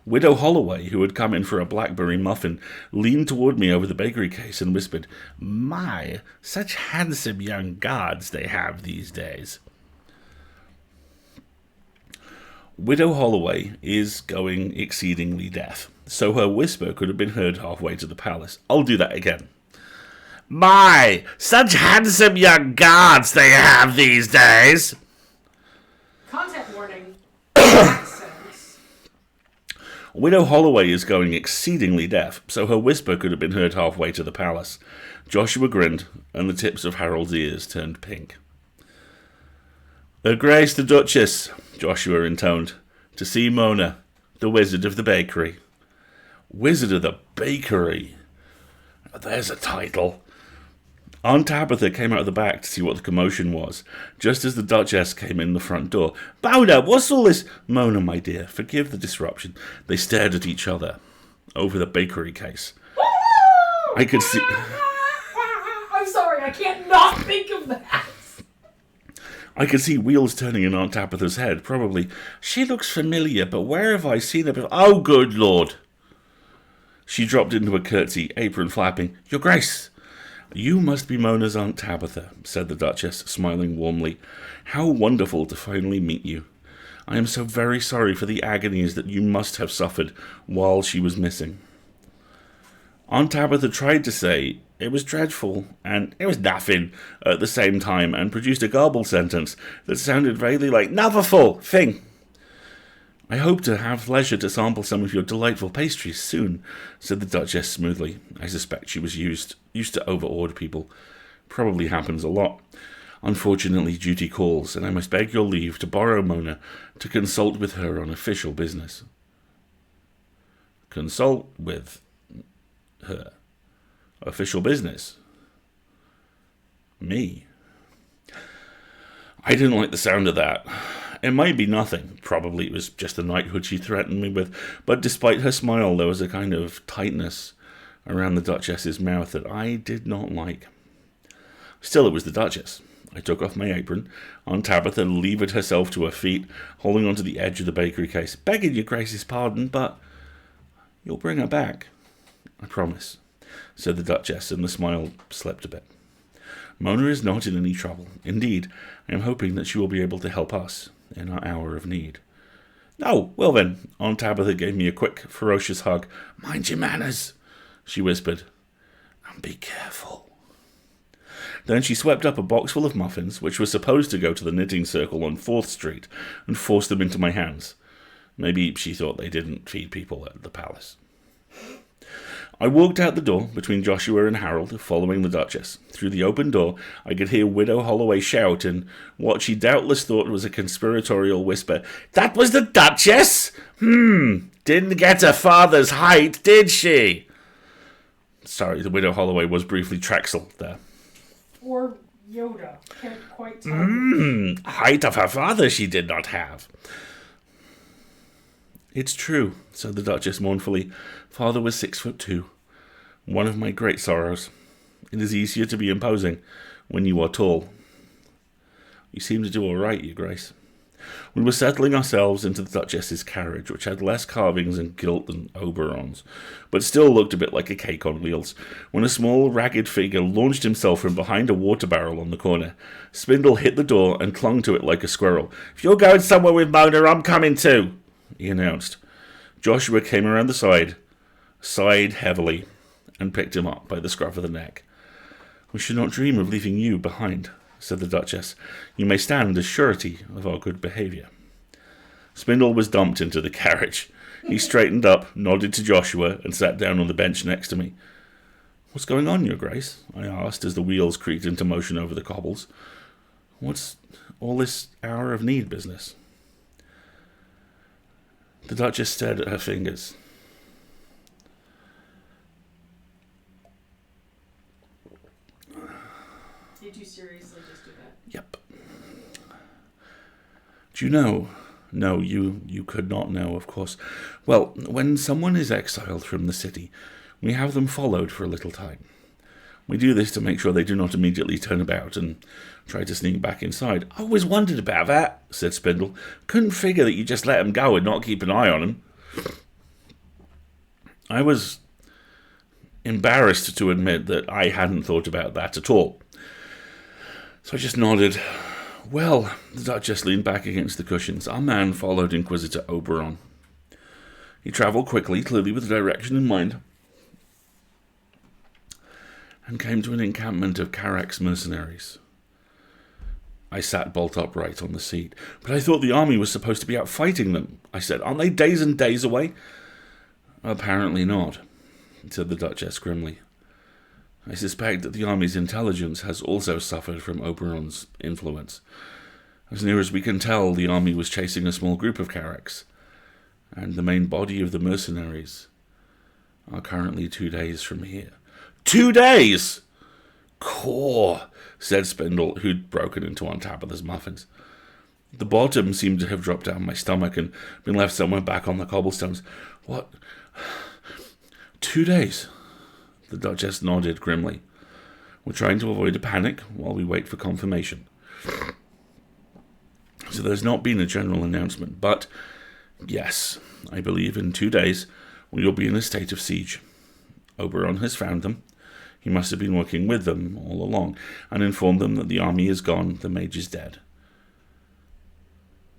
Widow Holloway, who had come in for a blackberry muffin, leaned toward me over the bakery case and whispered, "My, such handsome young guards they have these days." Widow Holloway is going exceedingly deaf, so her whisper could have been heard halfway to the palace. I'll do that again. "My, such handsome young guards they have these days." Content warning. Accents. Widow Holloway is going exceedingly deaf, so her whisper could have been heard halfway to the palace. Joshua grinned, and the tips of Harold's ears turned pink. "Her Grace the Duchess," Joshua intoned, "to see Mona, the Wizard of the Bakery." Wizard of the Bakery. There's a title. Aunt Tabitha came out of the back to see what the commotion was, just as the Duchess came in the front door. "Mona, what's all this?" "Mona, my dear, forgive the disruption." They stared at each other over the bakery case. I could see... I'm sorry, I can't not think of that. I could see wheels turning in Aunt Tabitha's head, probably. "She looks familiar, but where have I seen her before? Oh, good Lord!" She dropped into a curtsy, apron flapping. "Your Grace!" "You must be Mona's Aunt Tabitha," said the Duchess, smiling warmly. "How wonderful to finally meet you. I am so very sorry for the agonies that you must have suffered while she was missing." Aunt Tabitha tried to say it was dreadful and it was nothing at the same time, and produced a garbled sentence that sounded vaguely like "Noverful thing." "I hope to have leisure to sample some of your delightful pastries soon," said the Duchess smoothly. I suspect she was used to overawed people. Probably happens a lot. Unfortunately, duty calls, and I must beg your leave to borrow Mona to consult with her on official business. Consult with her? Official business? Me? I didn't like the sound of that. It might be nothing. Probably it was just the knighthood she threatened me with. But despite her smile, there was a kind of tightness around the Duchess's mouth that I did not like. Still, it was the Duchess. I took off my apron. Aunt Tabitha levered herself to her feet, holding onto the edge of the bakery case. "Begging your Grace's pardon, but you'll bring her back." "I promise," said the Duchess, and the smile slipped a bit. "Mona is not in any trouble. Indeed, I am hoping that she will be able to help us in our hour of need." "Oh, well then." Aunt Tabitha gave me a quick, ferocious hug. "Mind your manners," she whispered, "and be careful." Then she swept up a box full of muffins, which were supposed to go to the knitting circle on 4th Street, and forced them into my hands. Maybe she thought they didn't feed people at the palace. I walked out the door between Joshua and Harold, following the Duchess. Through the open door, I could hear Widow Holloway shout in what she doubtless thought was a conspiratorial whisper, "That was the Duchess? Didn't get her father's height, did she?" Sorry, the Widow Holloway was briefly Traxel there. Or Yoda. Can't quite tell. Height of her father she did not have. "It's true," said the Duchess mournfully. "Father was 6'2". One of my great sorrows. It is easier to be imposing when you are tall. You seem to do all right, Your Grace. We were settling ourselves into the Duchess's carriage, which had less carvings and gilt than Oberon's, but still looked a bit like a cake on wheels, when a small, ragged figure launched himself from behind a water barrel on the corner. Spindle hit the door and clung to it like a squirrel. "If you're going somewhere with Mona, I'm coming too," he announced. Joshua came around the side, sighed heavily, and picked him up by the scruff of the neck. "We should not dream of leaving you behind," said the Duchess. "You may stand as surety of our good behaviour." Spindle was dumped into the carriage. He straightened up, nodded to Joshua, and sat down on the bench next to me. "What's going on, Your Grace?" I asked as the wheels creaked into motion over the cobbles. "What's all this hour of need business?" The Duchess stared at her fingers. Did you seriously just do that? "Yep. Do you know?" "No, you could not know, of course. Well, when someone is exiled from the city, we have them followed for a little time. We do this to make sure they do not immediately turn about and try to sneak back inside." "I always wondered about that," said Spindle. "Couldn't figure that you just let them go and not keep an eye on them." I was embarrassed to admit that I hadn't thought about that at all. So I just nodded. "Well," the Duchess leaned back against the cushions, "our man followed Inquisitor Oberon. He travelled quickly, clearly with a direction in mind, and came to an encampment of Karak's mercenaries." I sat bolt upright on the seat. "But I thought the army was supposed to be out fighting them," I said. "Aren't they days and days away?" "Apparently not," said the Duchess grimly. "I suspect that the army's intelligence has also suffered from Oberon's influence. As near as we can tell, the army was chasing a small group of Karaks, and the main body of the mercenaries are currently 2 days from here." 2 days? "Core," said Spindle, who'd broken into Aunt Tabitha's muffins. The bottom seemed to have dropped down my stomach and been left somewhere back on the cobblestones. "What? 2 days?" The Duchess nodded grimly. "We're trying to avoid a panic while we wait for confirmation. So there's not been a general announcement, but yes, I believe in 2 days we will be in a state of siege. Oberon has found them. He must have been working with them all along, and informed them that the army is gone, the mage is dead.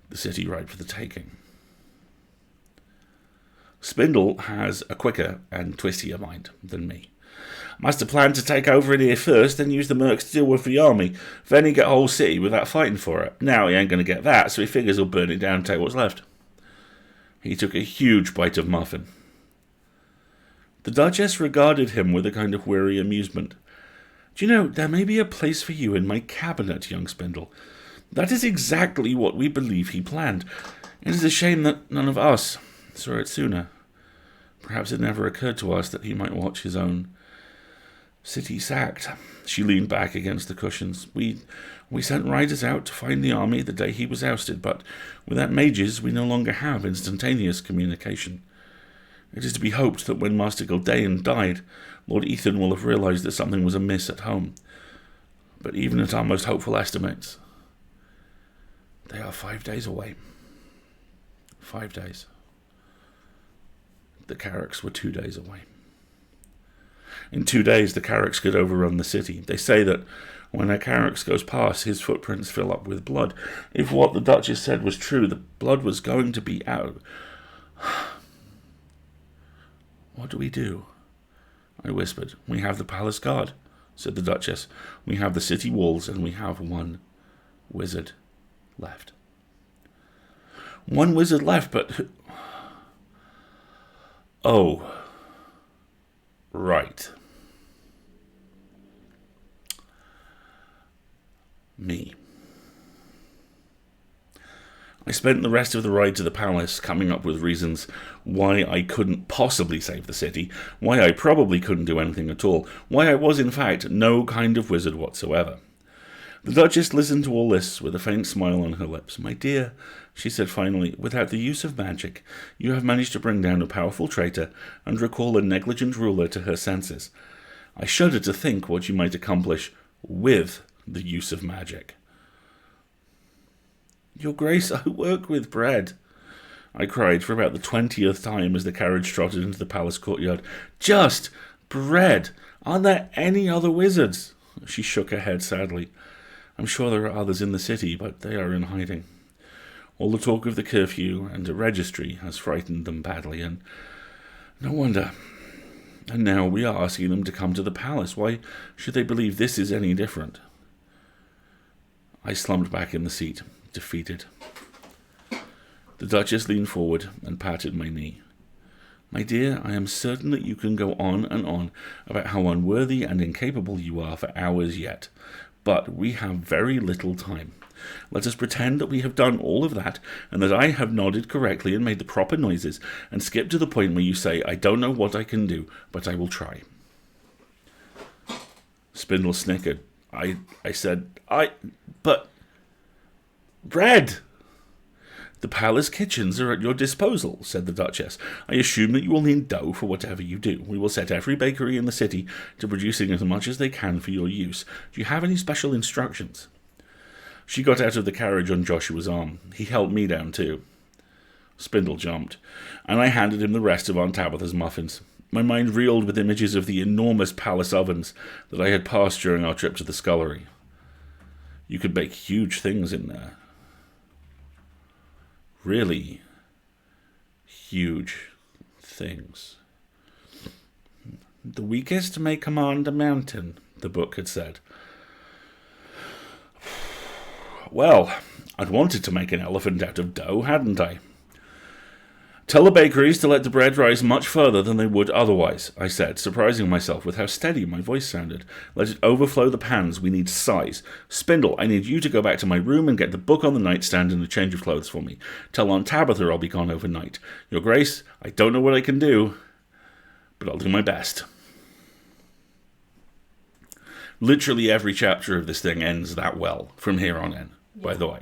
The city ripe for the taking." Spindle has a quicker and twistier mind than me. "Must have planned to take over in here first, then use the mercs to deal with the army. Then he get a whole city without fighting for it. Now he ain't going to get that, so he figures he'll burn it down and take what's left." He took a huge bite of muffin. The Duchess regarded him with a kind of weary amusement. "Do you know, there may be a place for you in my cabinet, young Spindle. That is exactly what we believe he planned. It is a shame that none of us saw it sooner. Perhaps it never occurred to us that he might watch his own city sacked." She leaned back against the cushions. We sent riders out to find the army the day he was ousted, but without mages we no longer have instantaneous communication. It is to be hoped that when Master Gildean died, Lord Ethan will have realised that something was amiss at home. But even at our most hopeful estimates, they are 5 days away. 5 days. The Carracks were 2 days away. In 2 days, the Carracks could overrun the city. They say that when a Carracks goes past, his footprints fill up with blood. If what the Duchess said was true, the blood was going to be out. What do we do? I whispered. We have the palace guard, said the Duchess. We have the city walls, and we have one wizard left. One wizard left, but... Oh. Right. Me. I spent the rest of the ride to the palace coming up with reasons why I couldn't possibly save the city, why I probably couldn't do anything at all, why I was in fact no kind of wizard whatsoever. The Duchess listened to all this with a faint smile on her lips. My dear, she said finally, without the use of magic, you have managed to bring down a powerful traitor and recall a negligent ruler to her senses. I shudder to think what you might accomplish with the use of magic. Your Grace, I work with bread, I cried for about the 20th time as the carriage trotted into the palace courtyard. Just bread! Are there any other wizards? She shook her head sadly. I'm sure there are others in the city, but they are in hiding. All the talk of the curfew and a registry has frightened them badly, and no wonder. And now we are asking them to come to the palace. Why should they believe this is any different? I slumped back in the seat, defeated. The Duchess leaned forward and patted my knee. My dear, I am certain that you can go on and on about how unworthy and incapable you are for hours yet, but we have very little time. Let us pretend that we have done all of that, and that I have nodded correctly and made the proper noises, and skip to the point where you say, I don't know what I can do, but I will try. Spindle snickered. I said, but... bread! The palace kitchens are at your disposal, said the Duchess. I assume that you will need dough for whatever you do. We will set every bakery in the city to producing as much as they can for your use. Do you have any special instructions? She got out of the carriage on Joshua's arm. He helped me down too. Spindle jumped, and I handed him the rest of Aunt Tabitha's muffins. My mind reeled with images of the enormous palace ovens that I had passed during our trip to the scullery. You could bake huge things in there. Really huge things. The weakest may command a mountain, the book had said. Well, I'd wanted to make an elephant out of dough, hadn't I? Tell the bakeries to let the bread rise much further than they would otherwise, I said, surprising myself with how steady my voice sounded. Let it overflow the pans. We need size. Spindle, I need you to go back to my room and get the book on the nightstand and a change of clothes for me. Tell Aunt Tabitha I'll be gone overnight. Your Grace, I don't know what I can do, but I'll do my best. Literally every chapter of this thing ends that well, from here on in, by the way.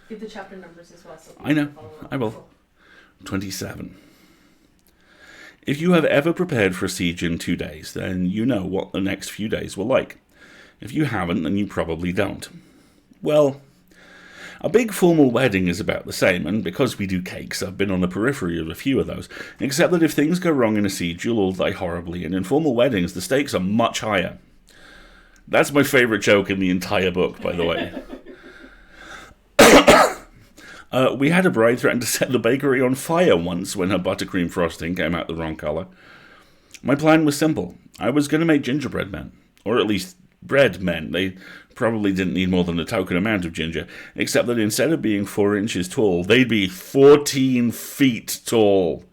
Give the chapter numbers as well. So I know. I will. 27. If you have ever prepared for a siege in 2 days, then you know what the next few days were like. If you haven't, then you probably don't. Well, a big formal wedding is about the same, and because we do cakes, I've been on the periphery of a few of those, except that if things go wrong in a siege, you'll all die horribly, and in formal weddings, the stakes are much higher. That's my favourite joke in the entire book, by the way. We had a bride threaten to set the bakery on fire once when her buttercream frosting came out the wrong colour. My plan was simple. I was going to make gingerbread men, or at least bread men. They probably didn't need more than a token amount of ginger, except that instead of being 4 inches tall, they'd be 14 feet tall.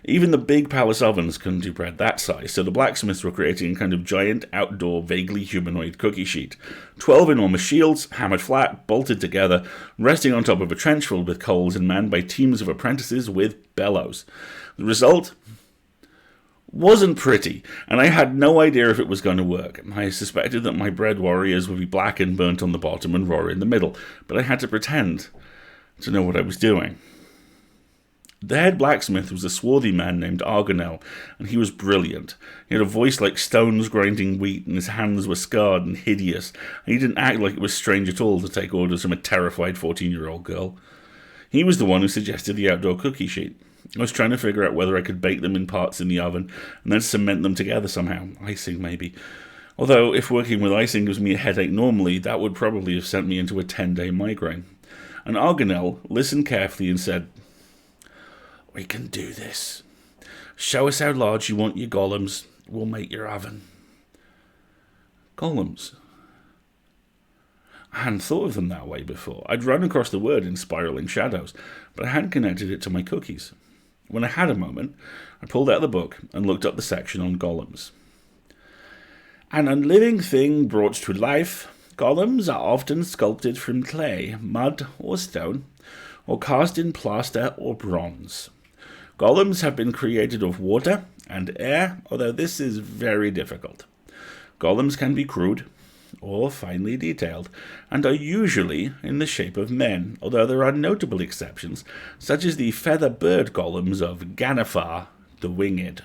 Even the big palace ovens couldn't do bread that size, so the blacksmiths were creating a kind of giant, outdoor, vaguely humanoid cookie sheet. 12 enormous shields, hammered flat, bolted together, resting on top of a trench filled with coals and manned by teams of apprentices with bellows. The result wasn't pretty, and I had no idea if it was going to work. I suspected that my bread warriors would be black and burnt on the bottom and raw in the middle, but I had to pretend to know what I was doing. The head blacksmith was a swarthy man named Argonel, and he was brilliant. He had a voice like stones grinding wheat, and his hands were scarred and hideous, and he didn't act like it was strange at all to take orders from a terrified 14-year-old girl. He was the one who suggested the outdoor cookie sheet. I was trying to figure out whether I could bake them in parts in the oven, and then cement them together somehow. Icing, maybe. Although, if working with icing gives me a headache normally, that would probably have sent me into a 10-day migraine. And Argonel listened carefully and said, "We can do this. Show us how large you want your golems. We'll make your oven." Golems. I hadn't thought of them that way before. I'd run across the word in Spiraling Shadows, but I hadn't connected it to my cookies. When I had a moment, I pulled out the book and looked up the section on golems. An unliving thing brought to life, golems are often sculpted from clay, mud, or stone, or cast in plaster or bronze. Golems have been created of water and air, although this is very difficult. Golems can be crude or finely detailed, and are usually in the shape of men, although there are notable exceptions, such as the feather bird golems of Ganefar the Winged.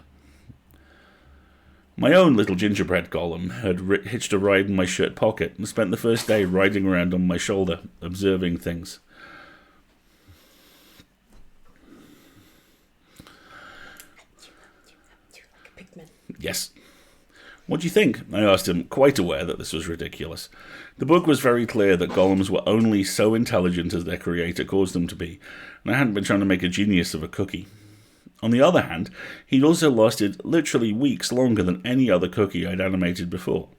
My own little gingerbread golem had hitched a ride in my shirt pocket and spent the first day riding around on my shoulder, observing things. Yes. What do you think? I asked him, quite aware that this was ridiculous. The book was very clear that golems were only so intelligent as their creator caused them to be, and I hadn't been trying to make a genius of a cookie. On the other hand, he'd also lasted literally weeks longer than any other cookie I'd animated before.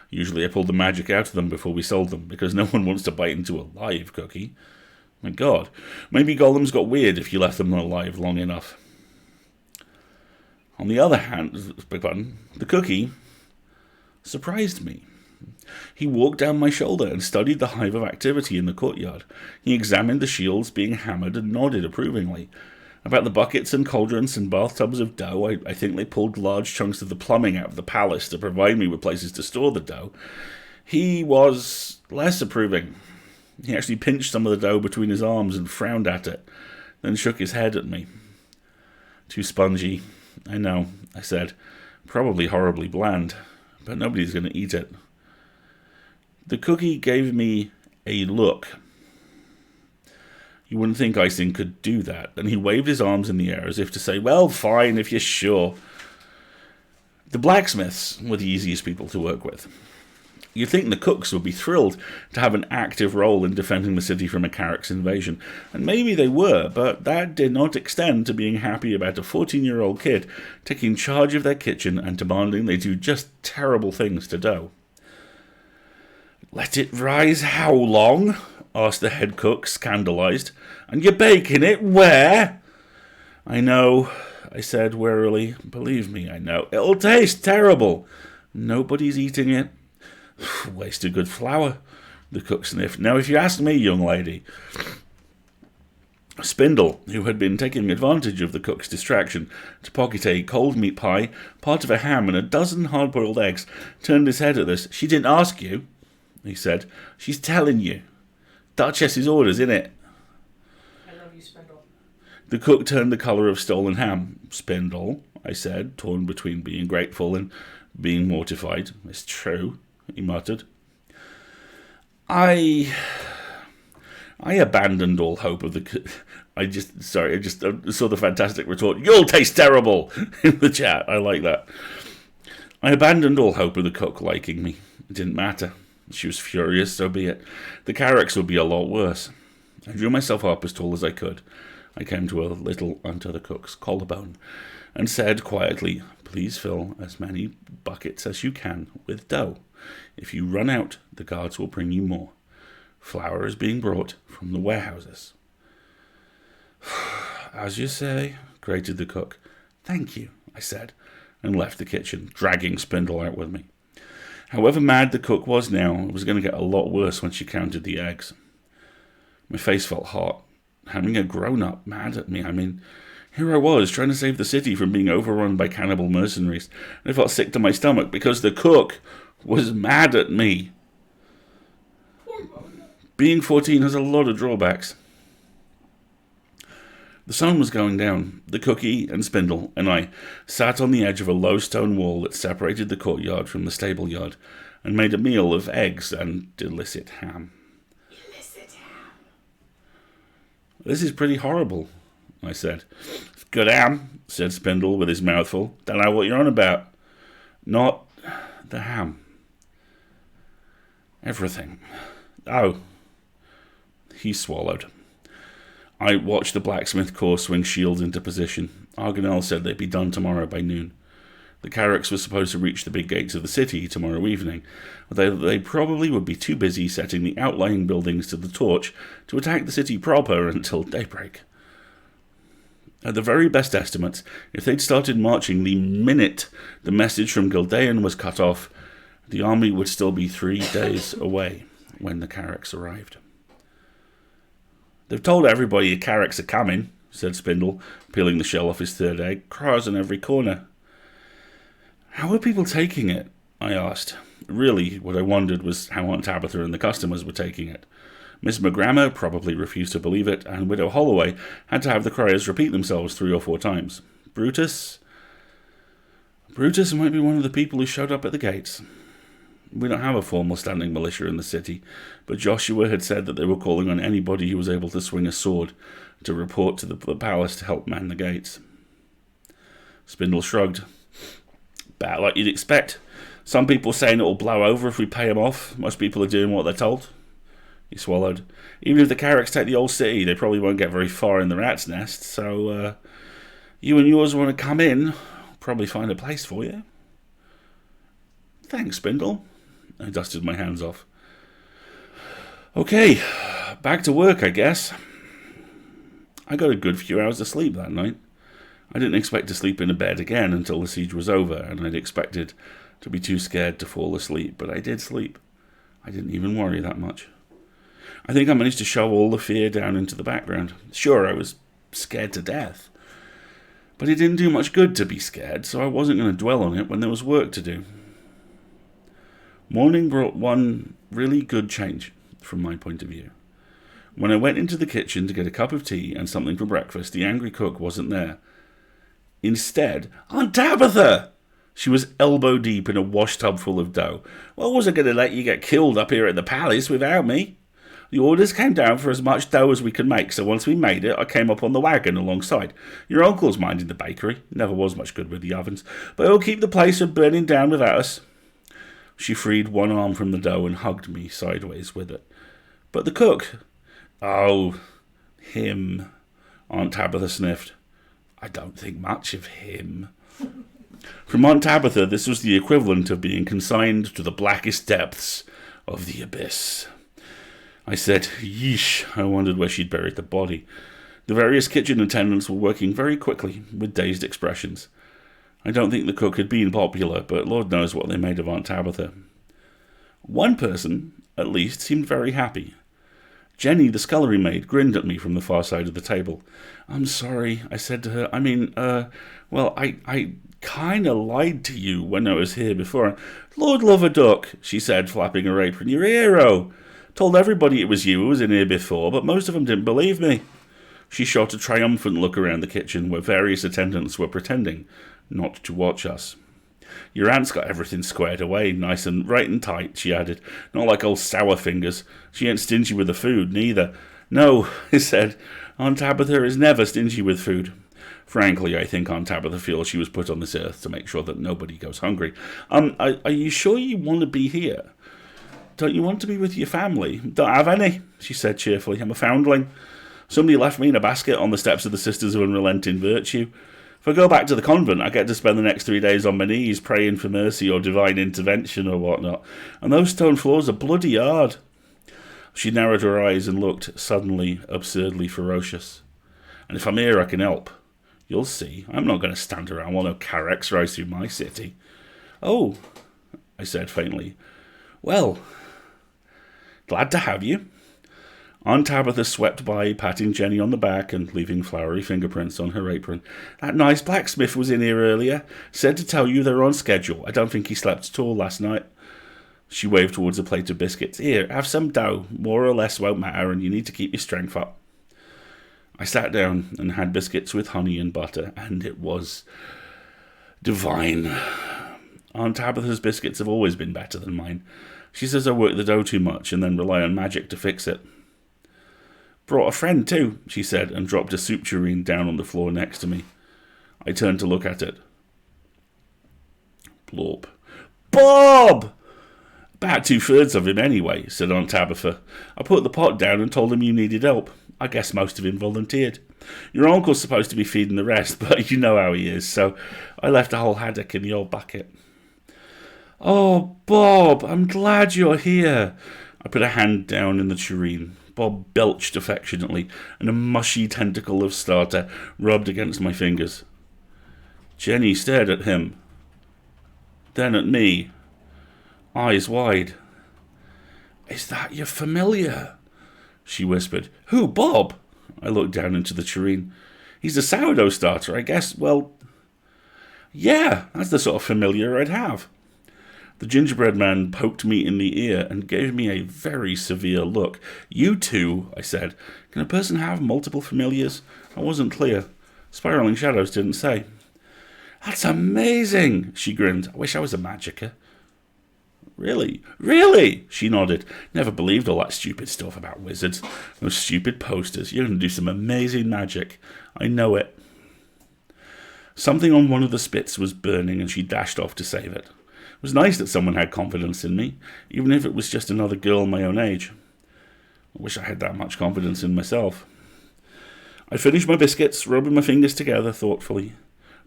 Usually I pulled the magic out of them before we sold them, because no one wants to bite into a live cookie. My God, maybe golems got weird if you left them alive long enough. On the other hand, the cookie surprised me. He walked down my shoulder and studied the hive of activity in the courtyard. He examined the shields being hammered and nodded approvingly. About the buckets and cauldrons and bathtubs of dough, I think they pulled large chunks of the plumbing out of the palace to provide me with places to store the dough. He was less approving. He actually pinched some of the dough between his arms and frowned at it, then shook his head at me. "Too spongy. I know," I said. "Probably horribly bland, but nobody's going to eat it." The cookie gave me a look. You wouldn't think icing could do that, and he waved his arms in the air as if to say, "Well, fine, if you're sure." The blacksmiths were the easiest people to work with. You'd think the cooks would be thrilled to have an active role in defending the city from a Carrick's invasion, and maybe they were, but that did not extend to being happy about a 14-year-old kid taking charge of their kitchen and demanding they do just terrible things to dough. "Let it rise how long?" asked the head cook, scandalized. "And you're baking it where?" "I know," I said wearily. "Believe me, I know. It'll taste terrible. Nobody's eating it." "Wasted good flour," the cook sniffed. "Now, if you ask me, young lady..." Spindle, who had been taking advantage of the cook's distraction to pocket a cold meat pie, part of a ham, and a dozen hard-boiled eggs, turned his head at this. "She didn't ask you," he said. "She's telling you. Duchess's orders, innit?" I love you, Spindle. The cook turned the colour of stolen ham. "Spindle," I said, torn between being grateful and being mortified. "It's true," he muttered. I abandoned all hope of the... I just saw the fantastic retort, "You'll taste terrible," in the chat. I like that. I abandoned all hope of the cook liking me. It didn't matter. She was furious, so be it. The Carricks would be a lot worse. I drew myself up as tall as I could. I came to a little under the cook's collarbone and said quietly, "Please fill as many buckets as you can with dough. If you run out, the guards will bring you more. Flour is being brought from the warehouses." "As you say," grated the cook. "Thank you," I said, and left the kitchen, dragging Spindle out with me. However mad the cook was now, it was going to get a lot worse when she counted the eggs. My face felt hot. Having a grown-up mad at me, I mean, here I was, trying to save the city from being overrun by cannibal mercenaries, and I felt sick to my stomach because the cook was mad at me. Being 14 has a lot of drawbacks. The sun was going down. The cookie and Spindle and I sat on the edge of a low stone wall that separated the courtyard from the stable yard and made a meal of eggs and illicit ham. This is pretty horrible, I said. Good ham, said Spindle with his mouth full. Don't know what you're on about. Not the ham. Everything. Oh. He swallowed. I watched the blacksmith corps swing shields into position. Argonel said they'd be done tomorrow by noon. The Carracks were supposed to reach the big gates of the city tomorrow evening, but they probably would be too busy setting the outlying buildings to the torch to attack the city proper until daybreak. At the very best estimates, if they'd started marching the minute the message from Gildean was cut off, the army would still be 3 days away when the Carracks arrived. They've told everybody the Carracks are coming, said Spindle, peeling the shell off his third egg. Cries on every corner. How are people taking it? I asked. Really, what I wondered was how Aunt Tabitha and the customers were taking it. Miss McGrammer probably refused to believe it, and Widow Holloway had to have the criers repeat themselves 3 or 4 times. Brutus might be one of the people who showed up at the gates. We don't have a formal standing militia in the city, but Joshua had said that they were calling on anybody who was able to swing a sword to report to the palace to help man the gates. Spindle shrugged. About like you'd expect. Some people saying it'll blow over if we pay them off. Most people are doing what they're told. He swallowed. Even if the Carracks take the old city, they probably won't get very far in the rat's nest, so you and yours want to come in, I'll probably find a place for you. Thanks, Spindle. I dusted my hands off. Okay, back to work, I guess. I got a good few hours of sleep that night. I didn't expect to sleep in a bed again until the siege was over, and I'd expected to be too scared to fall asleep, but I did sleep. I didn't even worry that much. I think I managed to shove all the fear down into the background. Sure, I was scared to death, but it didn't do much good to be scared, so I wasn't going to dwell on it when there was work to do. Morning brought one really good change, from my point of view. When I went into the kitchen to get a cup of tea and something for breakfast, the angry cook wasn't there. Instead, Aunt Tabitha! She was elbow deep in a wash tub full of dough. Well, I wasn't going to let you get killed up here at the palace without me. The orders came down for as much dough as we could make, so once we made it, I came up on the wagon alongside. Your uncle's minding the bakery. Never was much good with the ovens, but he'll keep the place from burning down without us. She freed one arm from the dough and hugged me sideways with it. But the cook... Oh, him, Aunt Tabitha sniffed. I don't think much of him. From Aunt Tabitha, this was the equivalent of being consigned to the blackest depths of the abyss. I said, yeesh. I wondered where she'd buried the body. The various kitchen attendants were working very quickly, with dazed expressions. I don't think the cook had been popular, but Lord knows what they made of Aunt Tabitha. One person, at least, seemed very happy. Jenny, the scullery maid, grinned at me from the far side of the table. I'm sorry, I said to her. I kind of lied to you when I was here before. Lord love a duck, she said, flapping her apron. You're a hero. Told everybody it was you who was in here before, but most of them didn't believe me. She shot a triumphant look around the kitchen where various attendants were pretending not to watch us. Your aunt's got everything squared away, nice and right and tight, she added. Not like old sour fingers. She ain't stingy with the food, neither. No, I said, Aunt Tabitha is never stingy with food. Frankly, I think Aunt Tabitha feels she was put on this earth to make sure that nobody goes hungry. Are you sure you want to be here? Don't you want to be with your family? Don't have any, she said cheerfully. I'm a foundling. Somebody left me in a basket on the steps of the Sisters of Unrelenting Virtue. If I go back to the convent, I get to spend the next 3 days on my knees praying for mercy or divine intervention or whatnot. And those stone floors are bloody hard. She narrowed her eyes and looked suddenly absurdly ferocious. And if I'm here, I can help. You'll see. I'm not going to stand around while no Carracks rise through my city. Oh, I said faintly. Well, glad to have you. Aunt Tabitha swept by, patting Jenny on the back and leaving flowery fingerprints on her apron. That nice blacksmith was in here earlier. Said to tell you they're on schedule. I don't think he slept at all last night. She waved towards a plate of biscuits. Here, have some dough. More or less won't matter, and you need to keep your strength up. I sat down and had biscuits with honey and butter, and it was divine. Aunt Tabitha's biscuits have always been better than mine. She says I work the dough too much and then rely on magic to fix it. Brought a friend too, she said, and dropped a soup tureen down on the floor next to me. I turned to look at it. Blorp. Bob! About 2/3 of him anyway, said Aunt Tabitha. I put the pot down and told him you needed help. I guess most of him volunteered. Your uncle's supposed to be feeding the rest, but you know how he is, so I left a whole haddock in the old bucket. Oh, Bob, I'm glad you're here. I put a hand down in the tureen. Bob belched affectionately, and a mushy tentacle of starter rubbed against my fingers. Jenny stared at him, then at me, eyes wide. Is that your familiar? She whispered. Who, Bob? I looked down into the tureen. He's a sourdough starter, I guess. Well, yeah, that's the sort of familiar I'd have. The gingerbread man poked me in the ear and gave me a very severe look. You two, I said. Can a person have multiple familiars? I wasn't clear. Spiraling Shadows didn't say. That's amazing, she grinned. I wish I was a magicka. Really? Really? She nodded. Never believed all that stupid stuff about wizards. Those stupid posters. You're going to do some amazing magic. I know it. Something on one of the spits was burning and she dashed off to save it. It was nice that someone had confidence in me, even if it was just another girl my own age. I wish I had that much confidence in myself. I finished my biscuits, rubbing my fingers together thoughtfully.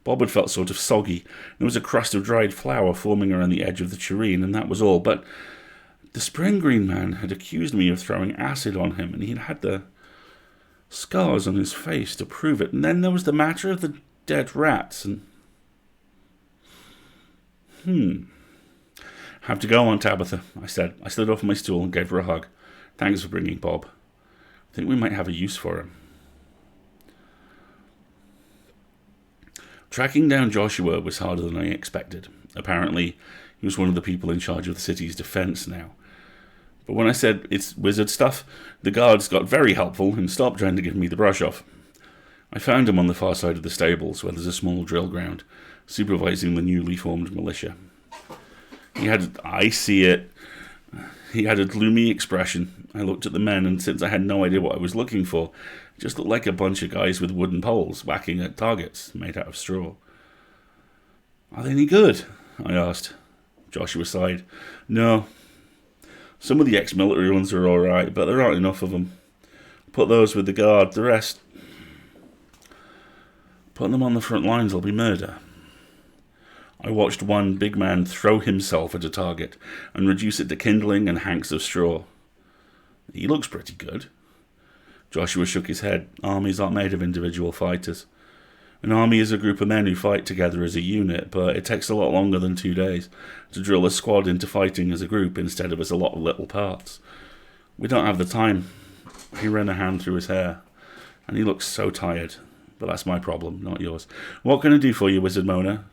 Bob had felt sort of soggy. There was a crust of dried flour forming around the edge of the tureen, and that was all. But the Spring Green Man had accused me of throwing acid on him, and he had the scars on his face to prove it. And then there was the matter of the dead rats, and... Have to go, Aunt Tabitha, I said. I slid off my stool and gave her a hug. Thanks for bringing Bob. I think we might have a use for him. Tracking down Joshua was harder than I expected. Apparently, he was one of the people in charge of the city's defense now. But when I said it's wizard stuff, the guards got very helpful and stopped trying to give me the brush off. I found him on the far side of the stables, where there's a small drill ground, supervising the newly formed militia. He had a gloomy expression. I looked at the men, and since I had no idea what I was looking for, it just looked like a bunch of guys with wooden poles whacking at targets made out of straw. Are they any good? I asked. Joshua sighed. No. Some of the ex-military ones are alright, but there aren't enough of them. Put those with the guard, the rest... Putting them on the front lines will be murder. I watched one big man throw himself at a target and reduce it to kindling and hanks of straw. He looks pretty good. Joshua shook his head. Armies aren't made of individual fighters. An army is a group of men who fight together as a unit, but it takes a lot longer than 2 days to drill a squad into fighting as a group instead of as a lot of little parts. We don't have the time. He ran a hand through his hair, and he looks so tired. But that's my problem, not yours. What can I do for you, Wizard Mona?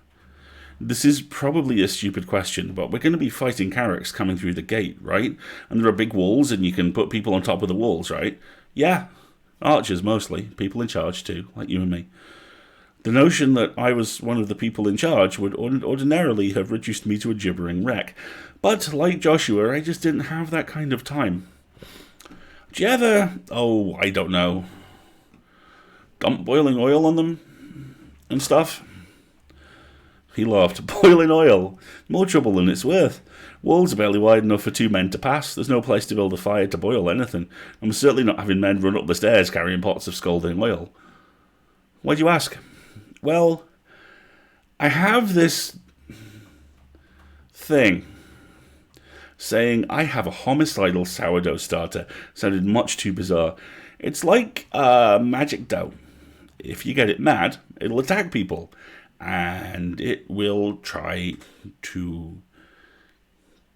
This is probably a stupid question, but we're going to be fighting Carracks coming through the gate, right? And there are big walls, and you can put people on top of the walls, right? Yeah. Archers, mostly. People in charge, too, like you and me. The notion that I was one of the people in charge would ordinarily have reduced me to a gibbering wreck. But, like Joshua, I just didn't have that kind of time. Do you ever... Oh, I don't know... dump boiling oil on them and stuff? He laughed. Boiling oil? More trouble than it's worth. Walls are barely wide enough for 2 men to pass. There's no place to build a fire to boil anything. I'm certainly not having men run up the stairs carrying pots of scalding oil. Why'd you ask? Well, I have this thing saying I have a homicidal sourdough starter. Sounded much too bizarre. It's like magic dough. If you get it mad, it'll attack people. And it will try to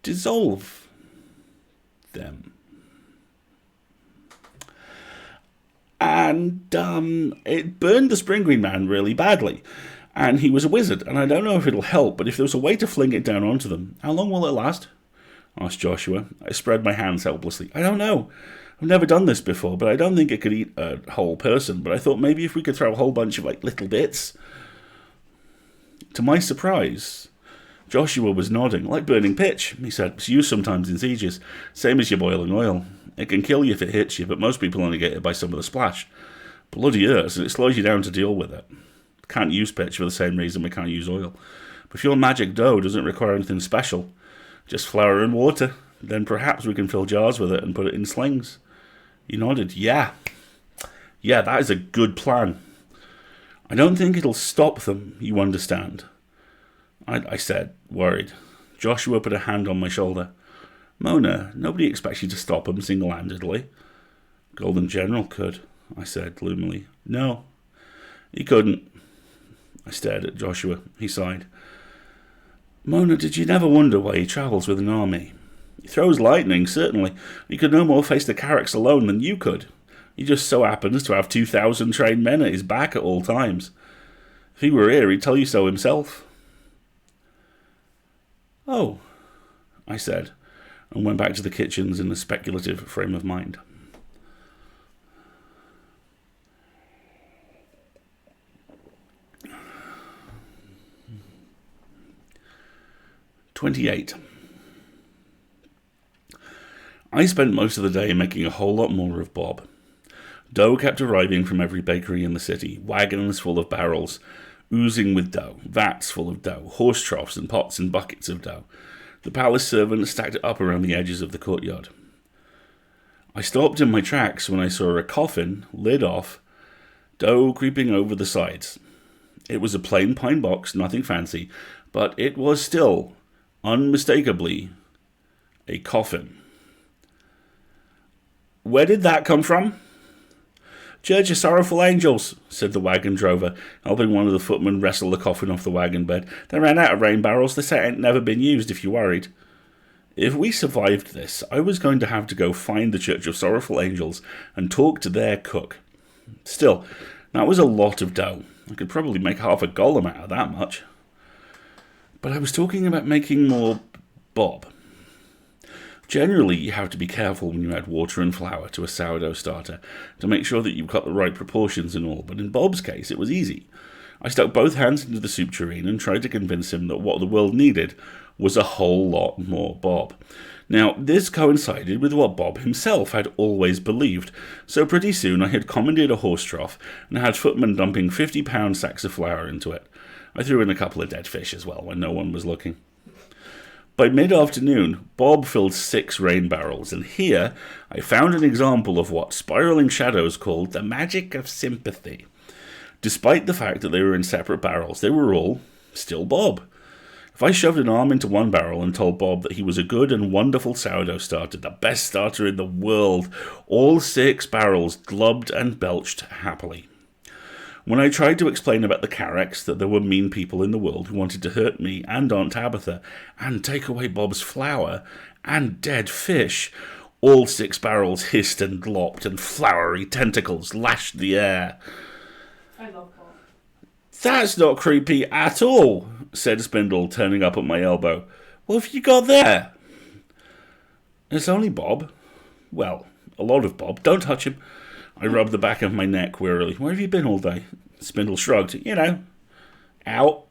dissolve them. And it burned the Spring Green Man really badly. And he was a wizard, and I don't know if it'll help, but if there was a way to fling it down onto them, how long will it last? Asked Joshua. I spread my hands helplessly. I don't know. I've never done this before, but I don't think it could eat a whole person. But I thought maybe if we could throw a whole bunch of like little bits. To my surprise, Joshua was nodding. Like burning pitch, he said. It's used sometimes in sieges. Same as your boiling oil. It can kill you if it hits you, but most people only get hit by some of the splash. Bloody hurts, and it slows you down to deal with it. Can't use pitch for the same reason we can't use oil. But if your magic dough doesn't require anything special, just flour and water, then perhaps we can fill jars with it and put it in slings. He nodded. Yeah, that is a good plan. I don't think it'll stop them, you understand. I said, worried. Joshua put a hand on my shoulder. Mona, nobody expects you to stop them single-handedly. Golden General could, I said gloomily. No, he couldn't. I stared at Joshua. He sighed. Mona, did you never wonder why he travels with an army? He throws lightning, certainly. He could no more face the Carracks alone than you could. He just so happens to have 2,000 trained men at his back at all times. If he were here, he'd tell you so himself. Oh, I said, and went back to the kitchens in a speculative frame of mind. "28. I spent most of the day making a whole lot more of Bob. Dough kept arriving from every bakery in the city, wagons full of barrels, oozing with dough, vats full of dough, horse troughs and pots and buckets of dough. The palace servants stacked it up around the edges of the courtyard. I stopped in my tracks when I saw a coffin, lid off, dough creeping over the sides. It was a plain pine box, nothing fancy, but it was still, unmistakably, a coffin. Where did that come from? Church of Sorrowful Angels, said the wagon drover, helping one of the footmen wrestle the coffin off the wagon bed. They ran out of rain barrels. They say it ain't never been used, if you're worried. If we survived this, I was going to have to go find the Church of Sorrowful Angels and talk to their cook. Still, that was a lot of dough. I could probably make half a golem out of that much. But I was talking about making more Bob. Generally, you have to be careful when you add water and flour to a sourdough starter to make sure that you've got the right proportions and all, but in Bob's case, it was easy. I stuck both hands into the soup tureen and tried to convince him that what the world needed was a whole lot more Bob. Now, this coincided with what Bob himself had always believed, so pretty soon I had commandeered a horse trough and had footmen dumping 50-pound sacks of flour into it. I threw in a couple of dead fish as well when no one was looking. By mid-afternoon, Bob filled 6 rain barrels, and here I found an example of what spiraling shadows called the magic of sympathy. Despite the fact that they were in separate barrels, they were all still Bob. If I shoved an arm into one barrel and told Bob that he was a good and wonderful sourdough starter, the best starter in the world, all 6 barrels glubbed and belched happily. When I tried to explain about the Carracks, that there were mean people in the world who wanted to hurt me and Aunt Tabitha, and take away Bob's flour, and dead fish, all 6 barrels hissed and lopped, and floury tentacles lashed the air. I love Bob. That's not creepy at all, said Spindle, turning up at my elbow. What have you got there? It's only Bob. Well, a lot of Bob. Don't touch him. I rubbed the back of my neck wearily. Where have you been all day? Spindle shrugged. You know, out.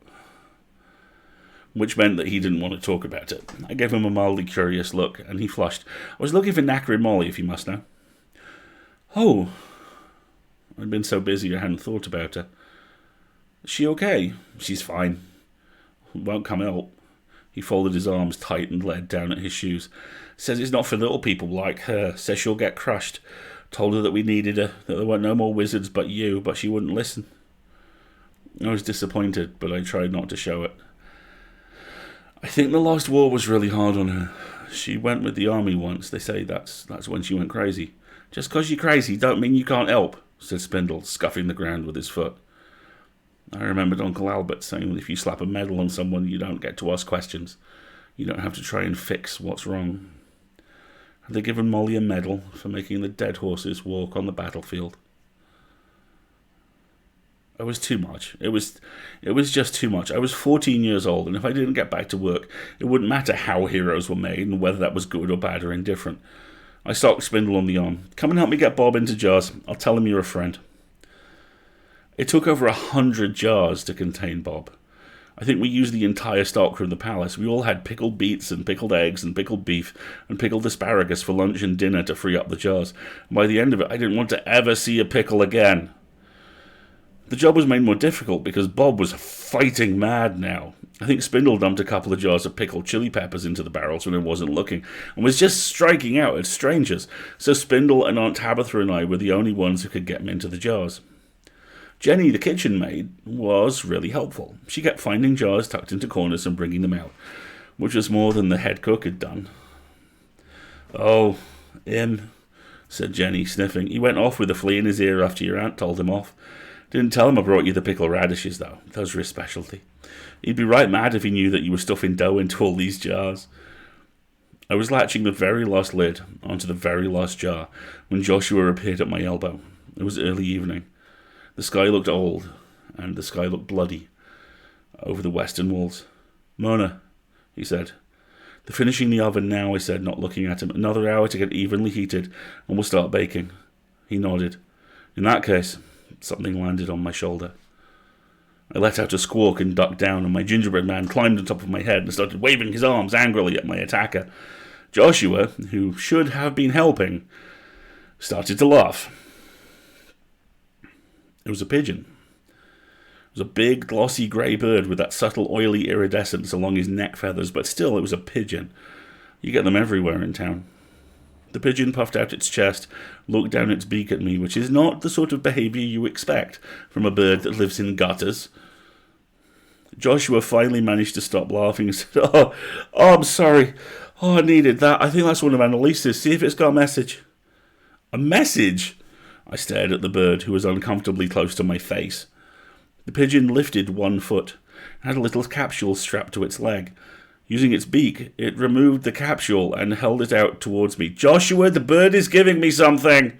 Which meant that he didn't want to talk about it. I gave him a mildly curious look, and he flushed. I was looking for Knackery Molly, if you must know. Oh. I'd been so busy I hadn't thought about her. Is she okay? She's fine. Won't come help. He folded his arms tight and led down at his shoes. Says it's not for little people like her. Says she'll get crushed. Told her that we needed her, that there weren't no more wizards but you, but she wouldn't listen. I was disappointed, but I tried not to show it. I think the last war was really hard on her. She went with the army once. They say that's when she went crazy. Just 'cause you're crazy don't mean you can't help, said Spindle, scuffing the ground with his foot. I remembered Uncle Albert saying that if you slap a medal on someone, you don't get to ask questions. You don't have to try and fix what's wrong. Had they given Molly a medal for making the dead horses walk on the battlefield? It was too much. It was just too much. I was 14 years old, and if I didn't get back to work, it wouldn't matter how heroes were made and whether that was good or bad or indifferent. I socked Spindle on the arm. Come and help me get Bob into jars. I'll tell him you're a friend. It took over 100 jars to contain Bob. I think we used the entire stock from the palace. We all had pickled beets and pickled eggs and pickled beef and pickled asparagus for lunch and dinner to free up the jars. And by the end of it, I didn't want to ever see a pickle again. The job was made more difficult because Bob was fighting mad now. I think Spindle dumped a couple of jars of pickled chili peppers into the barrels when I wasn't looking, and was just striking out at strangers, so Spindle and Aunt Tabitha and I were the only ones who could get him into the jars. Jenny, the kitchen maid, was really helpful. She kept finding jars tucked into corners and bringing them out, which was more than the head cook had done. "Oh, him," said Jenny, sniffing. "He went off with a flea in his ear after your aunt told him off. Didn't tell him I brought you the pickled radishes, though. Those are his specialty. He'd be right mad if he knew that you were stuffing dough into all these jars." I was latching the very last lid onto the very last jar when Joshua appeared at my elbow. It was early evening. The sky looked old, and the sky looked bloody over the western walls. "Mona," he said. "They're finishing the oven now," I said, not looking at him. "Another hour to get evenly heated, and we'll start baking." He nodded. "In that case..." Something landed on my shoulder. I let out a squawk and ducked down, and my gingerbread man climbed on top of my head and started waving his arms angrily at my attacker. Joshua, who should have been helping, started to laugh. It was a pigeon. It was a big, glossy grey bird with that subtle, oily iridescence along his neck feathers, but still, it was a pigeon. You get them everywhere in town. The pigeon puffed out its chest, looked down its beak at me, which is not the sort of behaviour you expect from a bird that lives in gutters. Joshua finally managed to stop laughing and said, Oh, I'm sorry. I needed that. I think that's one of Annalise's. See if it's got a message." "A message?" I stared at the bird, who was uncomfortably close to my face. The pigeon lifted one foot and had a little capsule strapped to its leg. Using its beak, it removed the capsule and held it out towards me. "Joshua, the bird is giving me something."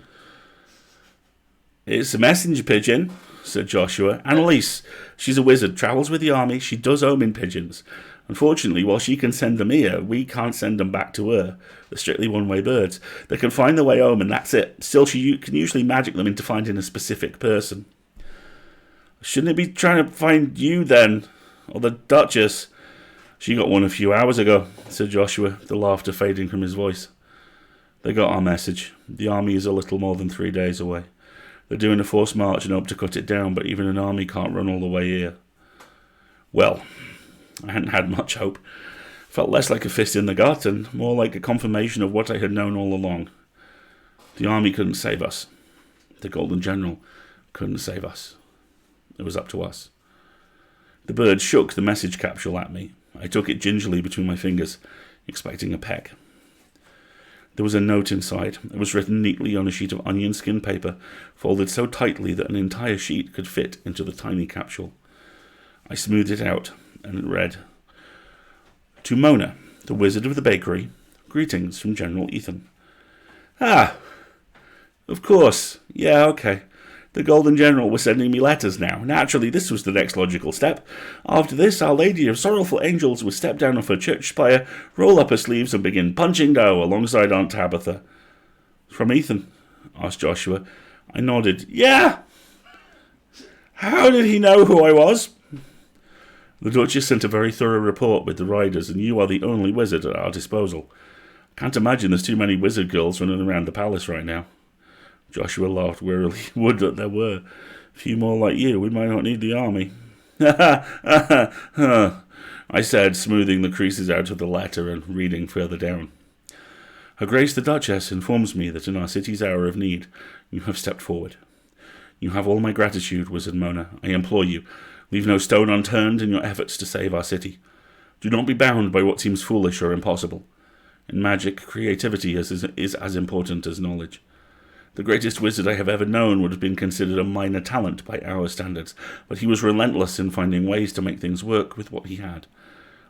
"It's a messenger pigeon," said Joshua. "Annalise, she's a wizard, travels with the army. She does omen pigeons. Unfortunately, while she can send them here, we can't send them back to her. They're strictly one-way birds. They can find their way home, and that's it. Still, she can usually magic them into finding a specific person." "Shouldn't it be trying to find you, then? Or the Duchess?" "She got one a few hours ago," said Joshua, the laughter fading from his voice. "They got our message. The army is a little more than 3 days away. They're doing a forced march and hope to cut it down, but even an army can't run all the way here." Well, I hadn't had much hope. Felt less like a fist in the gut and more like a confirmation of what I had known all along. The army couldn't save us. The Golden General couldn't save us. It was up to us. The bird shook the message capsule at me. I took it gingerly between my fingers, expecting a peck. There was a note inside. It was written neatly on a sheet of onion skin paper, folded so tightly that an entire sheet could fit into the tiny capsule. I smoothed it out, and it read, "To Mona, the Wizard of the Bakery, greetings from General Ethan." "Ah, of course. Yeah, okay. The Golden General was sending me letters now. Naturally, this was the next logical step. After this, Our Lady of Sorrowful Angels would step down off her church spire, roll up her sleeves, and begin punching dough alongside Aunt Tabitha." "From Ethan?" asked Joshua. I nodded. "Yeah." "How did he know who I was?" "The Duchess sent a very thorough report with the riders, and you are the only wizard at our disposal. Can't imagine there's too many wizard girls running around the palace right now." Joshua laughed wearily. "Would that there were. A few more like you, we might not need the army." I said, smoothing the creases out of the letter and reading further down. "Her Grace the Duchess informs me that in our city's hour of need, you have stepped forward. You have all my gratitude, Wizard Mona. I implore you, leave no stone unturned in your efforts to save our city. Do not be bound by what seems foolish or impossible. In magic, creativity is as important as knowledge. The greatest wizard I have ever known would have been considered a minor talent by our standards, but he was relentless in finding ways to make things work with what he had.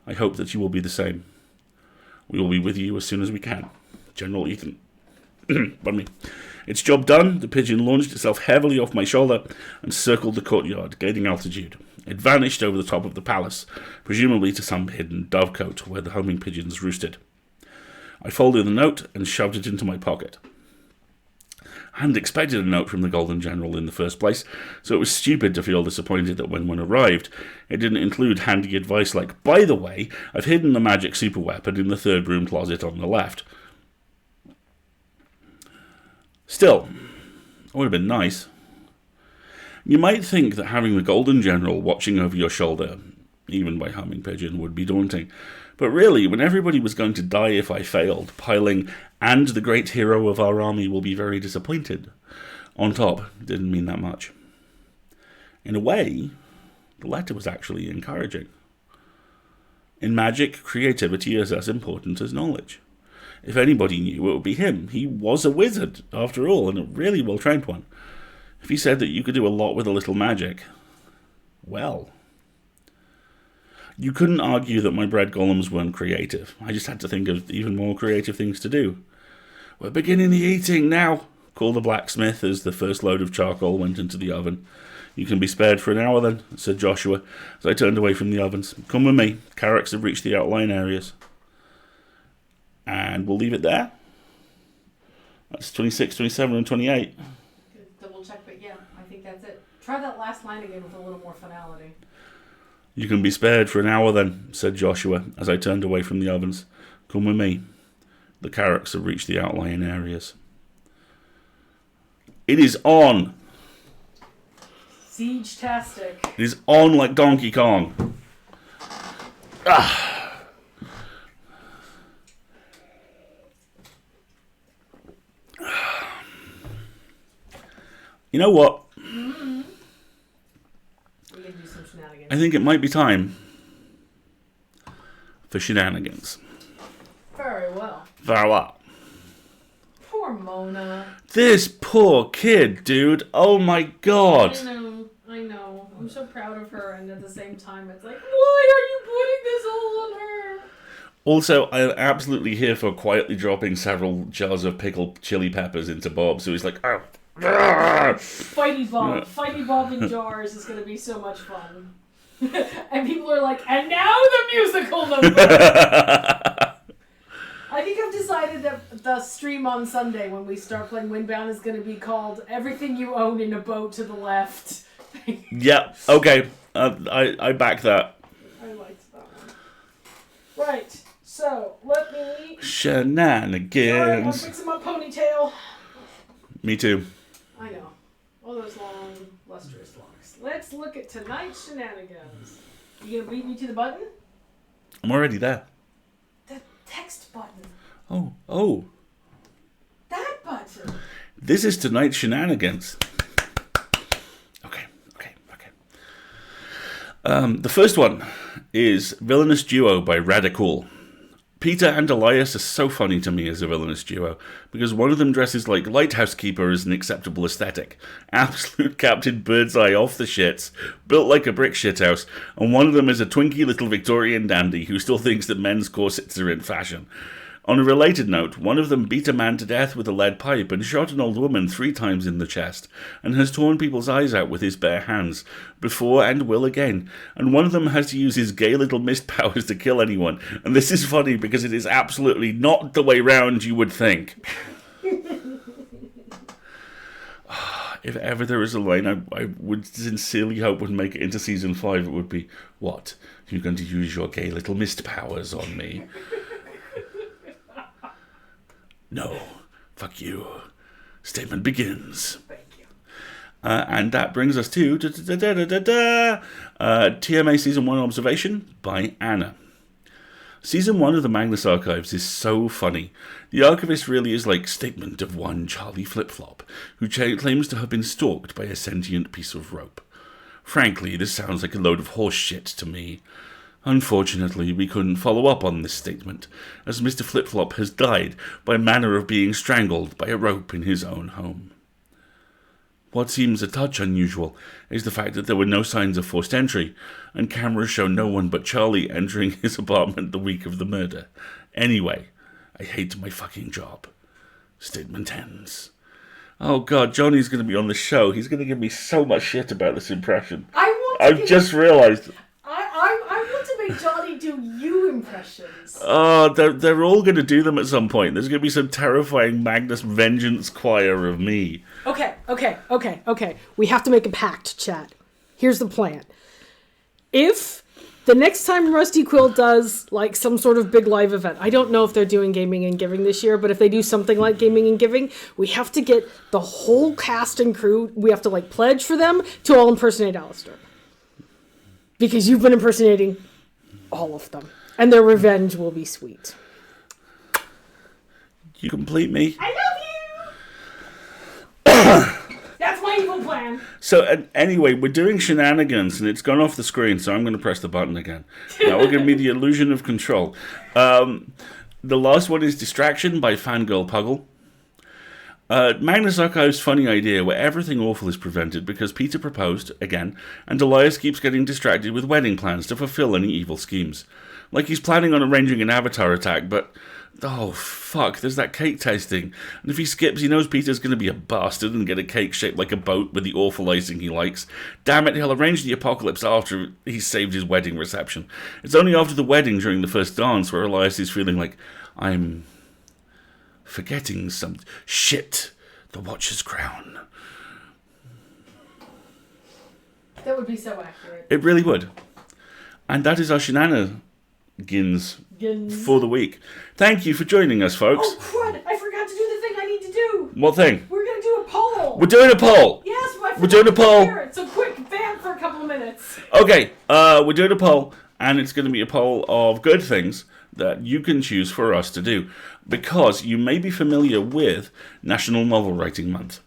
I hope that you will be the same. We will be with you as soon as we can. General Ethan." Pardon me. Its job done, the pigeon launched itself heavily off my shoulder and circled the courtyard, gaining altitude. It vanished over the top of the palace, presumably to some hidden dovecote where the homing pigeons roosted. I folded the note and shoved it into my pocket. I hadn't expected a note from the Golden General in the first place, so it was stupid to feel disappointed that when one arrived, it didn't include handy advice like, by the way, I've hidden the magic superweapon in the third room closet on the left. Still, it would have been nice. You might think that having the Golden General watching over your shoulder, even by humming pigeon, would be daunting. But really, when everybody was going to die if I failed, piling, and the great hero of our army will be very disappointed, on top didn't mean that much. In a way, the letter was actually encouraging. In magic, creativity is as important as knowledge. If anybody knew, it would be him. He was a wizard, after all, and a really well-trained one. If he said that you could do a lot with a little magic, well, you couldn't argue that my bread golems weren't creative. I just had to think of even more creative things to do. We're beginning the eating now, called the blacksmith as the first load of charcoal went into the oven. You can be spared for an hour then, said Joshua, as I turned away from the ovens. Come with me. Carracks have reached the outlying areas. And we'll leave it there. That's 26, 27, and 28. Double check, but yeah, I think that's it. Try that last line again with a little more finality. You can be spared for an hour then, said Joshua, as I turned away from the ovens. Come with me. The Carracks have reached the outlying areas. It is on! Siege-tastic. It is on like Donkey Kong. Ah! You know what? Mm-hmm. We're going to do some shenanigans. I think it might be time for shenanigans. Very well. Very well. Poor Mona. This poor kid, dude. Oh my god. I know. I'm so proud of her, and at the same time, it's like, why are you putting this all on her? Also, I'm absolutely here for quietly dropping several jars of pickled chili peppers into Bob, so he's like, oh. Fighty Bob. Fighty Bob in jars is going to be so much fun. And people are like, and now the musical number! I think I've decided that the stream on Sunday when we start playing Windbound is going to be called Everything You Own in a Boat to the Left. Yeah, okay. I back that. I liked that one. Right, so let me... Shenanigans. Alright, I'm fixing my ponytail. Me too. I know. All those long, lustrous locks. Let's look at tonight's shenanigans. You gonna beat me to the button? I'm already there. The text button. Oh. That button. This is tonight's shenanigans. Okay. The first one is Villainous Duo by Radical. Peter and Elias are so funny to me as a villainous duo, because one of them dresses like Lighthouse Keeper as an acceptable aesthetic, absolute Captain Birdseye off the shits, built like a brick shithouse, and one of them is a twinky little Victorian dandy who still thinks that men's corsets are in fashion. On a related note, one of them beat a man to death with a lead pipe and shot an old woman 3 times in the chest, and has torn people's eyes out with his bare hands, before and will again, and one of them has to use his gay little mist powers to kill anyone, and this is funny because it is absolutely not the way round you would think. If ever there is a line I would sincerely hope would make it into season 5, it would be, what, you're going to use your gay little mist powers on me? No, fuck you. Statement begins. Thank you. And that brings us to TMA Season 1 Observation by Anna. Season 1 of the Magnus Archives is so funny. The archivist really is like statement of one Charlie Flip-Flop, who claims to have been stalked by a sentient piece of rope. Frankly, this sounds like a load of horse shit to me. Unfortunately, we couldn't follow up on this statement, as Mr. Flip-Flop has died by manner of being strangled by a rope in his own home. What seems a touch unusual is the fact that there were no signs of forced entry, and cameras show no one but Charlie entering his apartment the week of the murder. Anyway, I hate my fucking job. Statement ends. Oh god, Johnny's going to be on the show. He's going to give me so much shit about this impression. I've just realised. I want to very Johnny Do You impressions. Oh, they're all going to do them at some point. There's going to be some terrifying Magnus Vengeance choir of me. Okay. We have to make a pact, chat. Here's the plan. If the next time Rusty Quill does like some sort of big live event, I don't know if they're doing Gaming and Giving this year, but if they do something like Gaming and Giving, we have to get the whole cast and crew, we have to like pledge for them to all impersonate Alistair. Because you've been impersonating all of them. And their revenge will be sweet. You complete me. I love you! That's my evil plan. So anyway, we're doing shenanigans, and it's gone off the screen, so I'm going to press the button again. That will give me the illusion of control. The last one is Distraction by Fangirl Puggle. Magnus Archive's funny idea where everything awful is prevented because Peter proposed, again, and Elias keeps getting distracted with wedding plans to fulfill any evil schemes. Like he's planning on arranging an avatar attack, but... oh, fuck, there's that cake tasting. And if he skips, he knows Peter's going to be a bastard and get a cake shaped like a boat with the awful icing he likes. Damn it, he'll arrange the apocalypse after he's saved his wedding reception. It's only after the wedding during the first dance where Elias is feeling like, I'm forgetting some... shit, the Watcher's crown. That would be so accurate. It really would. And that is our shenanigans for the week. Thank you for joining us, folks. Oh, crud! I forgot to do the thing I need to do. What thing? We're going to do a poll. We're doing a poll. Yes, we're doing a poll. So quick, vamp for a couple of minutes. Okay, we're doing a poll, and it's going to be a poll of good things that you can choose for us to do, because you may be familiar with National Novel Writing Month.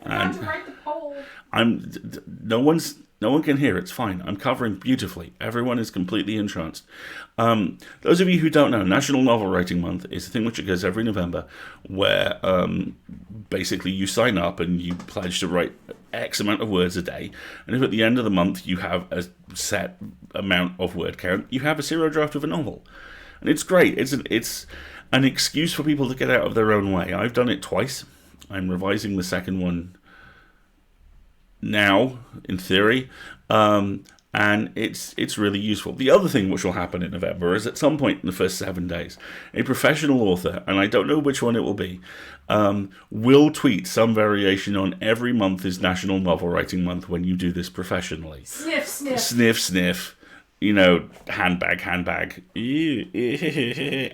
I forgot to write the poll. No one can hear. It's fine. I'm covering beautifully. Everyone is completely entranced. Those of you who don't know, National Novel Writing Month is a thing which occurs every November, where basically you sign up and you pledge to write X amount of words a day. And if at the end of the month you have a set amount of word count, you have a zero draft of a novel. And it's great. It's an excuse for people to get out of their own way. I've done it twice. I'm revising the second one now, in theory, and it's really useful. The other thing which will happen in November is at some point in the first 7 days, a professional author, and I don't know which one it will be, will tweet some variation on every month is National Novel Writing Month when you do this professionally. Sniff, sniff. Sniff, sniff. You know, handbag.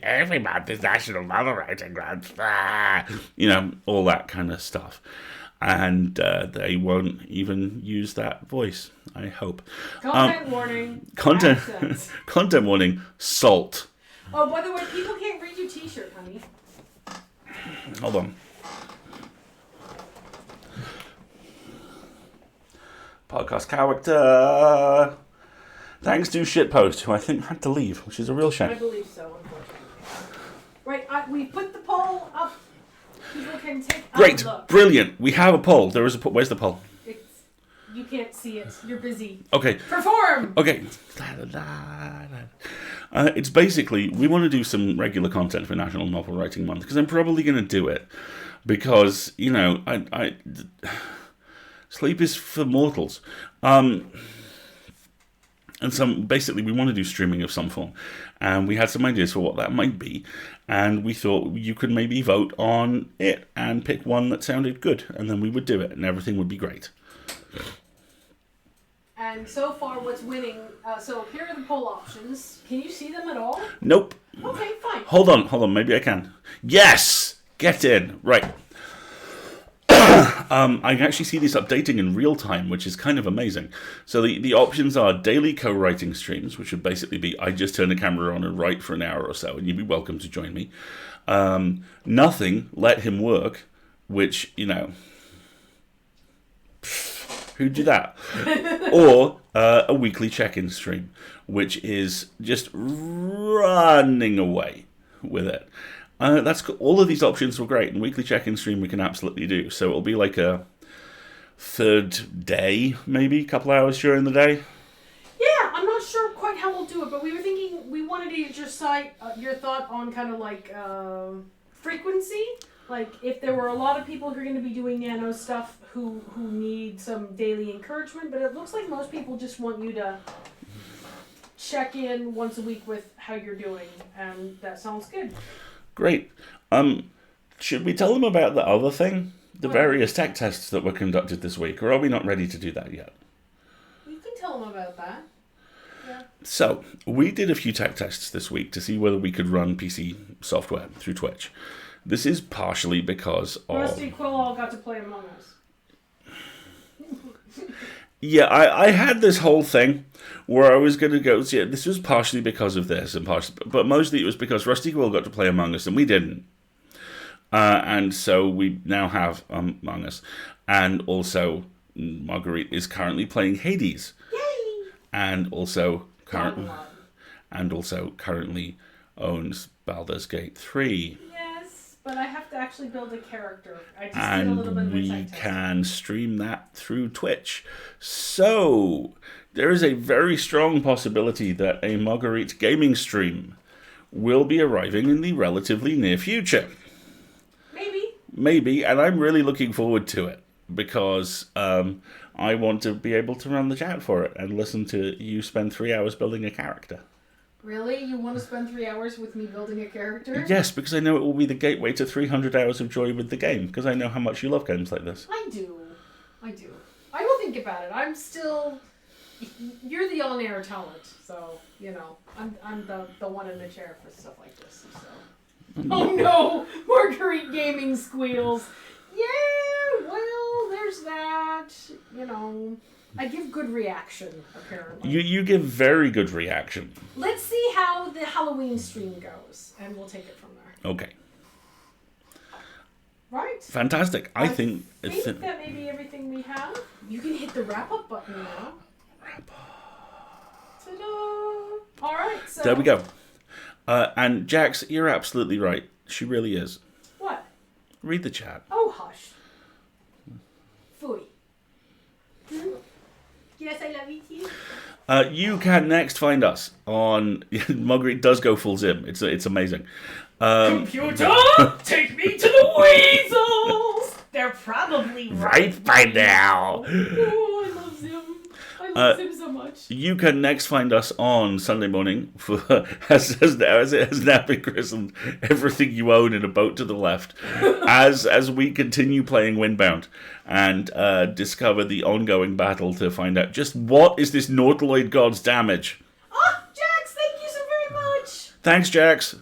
Every month is National Novel Writing Month. You know, all that kind of stuff. And they won't even use that voice, I hope. Content warning. Content warning. Salt. Oh, by the way, people can't read your t-shirt, honey. Hold on. Podcast character. Thanks to Shitpost, who I think had to leave, which is a real shame. I believe so, unfortunately. Right, we put the poll up. People can take Great, look. Brilliant. We have a poll. There is a poll. Where's the poll? You can't see it. You're busy. Okay. Perform! Okay. It's basically, we want to do some regular content for National Novel Writing Month, because I'm probably going to do it. Because, you know, I sleep is for mortals. And basically we want to do streaming of some form. And we had some ideas for what that might be. And we thought you could maybe vote on it and pick one that sounded good. And then we would do it and everything would be great. And so far what's winning, so here are the poll options. Can you see them at all? Nope. Okay, fine. Hold on, maybe I can. Yes! Get in. Right. I can actually see this updating in real time, which is kind of amazing. So the options are daily co-writing streams, which would basically be I just turn the camera on and write for an hour or so, and you'd be welcome to join me. Nothing, let him work, which, you know, who'd do that? Or a weekly check-in stream, which is just running away with it. All of these options were great, and weekly check-in stream we can absolutely do. So it'll be like a third day, maybe, a couple hours during the day. Yeah, I'm not sure quite how we'll do it, but we were thinking we wanted to get your thought on kind of like frequency. Like if there were a lot of people who are going to be doing nano stuff who need some daily encouragement, but it looks like most people just want you to check in once a week with how you're doing, and that sounds good. Great. Should we tell them about the other thing? The various tech tests that were conducted this week, or are we not ready to do that yet? You can tell them about that. Yeah. So, we did a few tech tests this week to see whether we could run PC software through Twitch. This is partially because of... Rusty Quill all got to play Among Us. Yeah, I had this whole thing where I was going to go... Yeah, this was partially because of this, and partially, but mostly it was because Rusty Quill got to play Among Us, and we didn't. And so we now have Among Us. And also, Marguerite is currently playing Hades. Yay! And also currently owns Baldur's Gate 3. Yes, but I have to actually build a character. I just did a little bit of we tech can stream that through Twitch. So, there is a very strong possibility that a Marguerite gaming stream will be arriving in the relatively near future. Maybe, and I'm really looking forward to it, because I want to be able to run the chat for it and listen to you spend 3 hours building a character. Really? You want to spend 3 hours with me building a character? Yes, because I know it will be the gateway to 300 hours of joy with the game, because I know how much you love games like this. I do. I will think about it. I'm still... You're the on-air talent, so, you know, I'm the one in the chair for stuff like this, so... Oh no! Marguerite Gaming squeals. Yeah, well, there's that. You know, I give good reaction, apparently. You give very good reaction. Let's see how the Halloween stream goes, and we'll take it from there. Okay. Right? Fantastic. I think that may be everything we have. You can hit the wrap-up button now. Wrap-up. Ta-da! All right, so... There we go. And Jax, you're absolutely right. She really is. What? Read the chat. Oh, hush. Phooey. Yes, I love you too. You can next find us on... Marguerite does go full Zim. It's amazing. Computer, take me to the weasels! They're probably right by now. Oh, I love Zim. I love Zim so much. You can next find us on Sunday morning for as it has now been christened, Everything You Own in a Boat to the Left, as we continue playing Windbound and discover the ongoing battle to find out just what is this Nautiloid god's damage. Ah, Jax, thank you so very much. Thanks, Jax.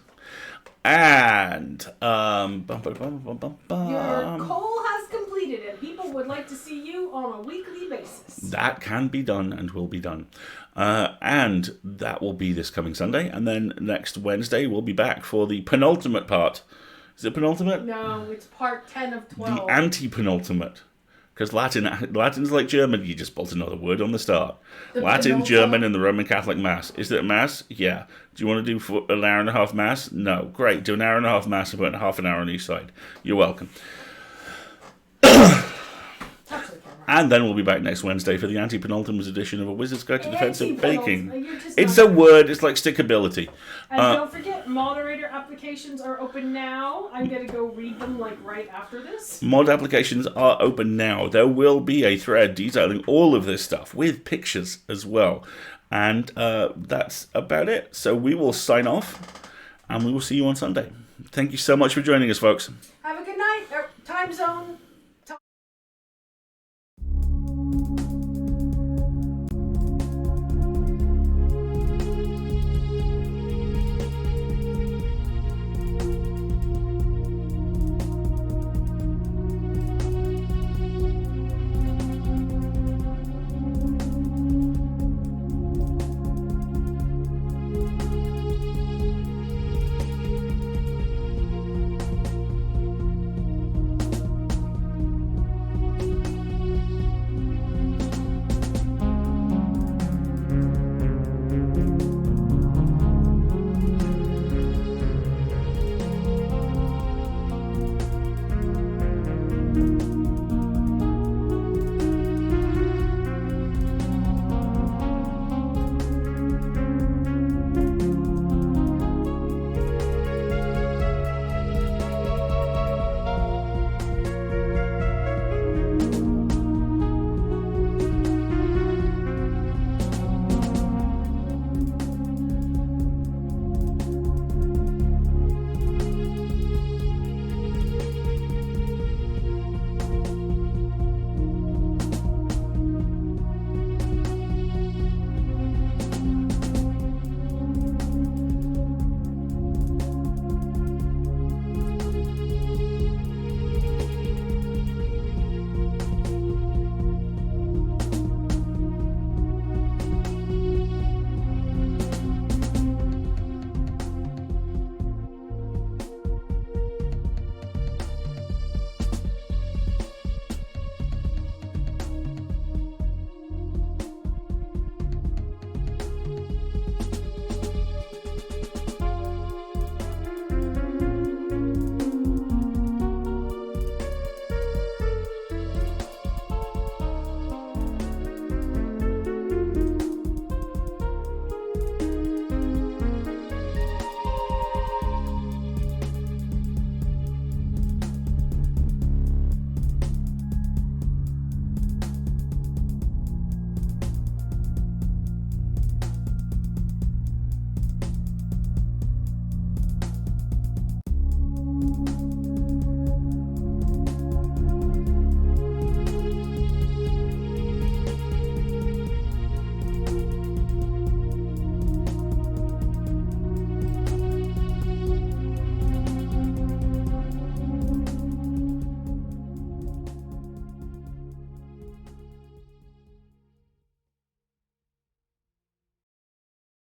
And Your call has completed, and people would like to see you on a weekly basis. That can be done and will be done. And that will be this coming Sunday. And then next Wednesday, we'll be back for the penultimate part. Is it penultimate? No, it's part 10 of 12. The anti-penultimate. Because Latin's like German. You just bolt another word on the start. Latin, German, and the Roman Catholic Mass. Is it a Mass? Yeah. Do you want to do an hour and a half Mass? No. Great. Do an hour and a half Mass and put half an hour on each side. You're welcome. And then we'll be back next Wednesday for the anti-penultimate edition of A Wizard's Guide to Defensive Baking. It's a word. It's like stickability. And don't forget, moderator applications are open now. I'm going to go read them right after this. Mod applications are open now. There will be a thread detailing all of this stuff with pictures as well. And that's about it. So we will sign off and we will see you on Sunday. Thank you so much for joining us, folks. Have a good night. Time zone.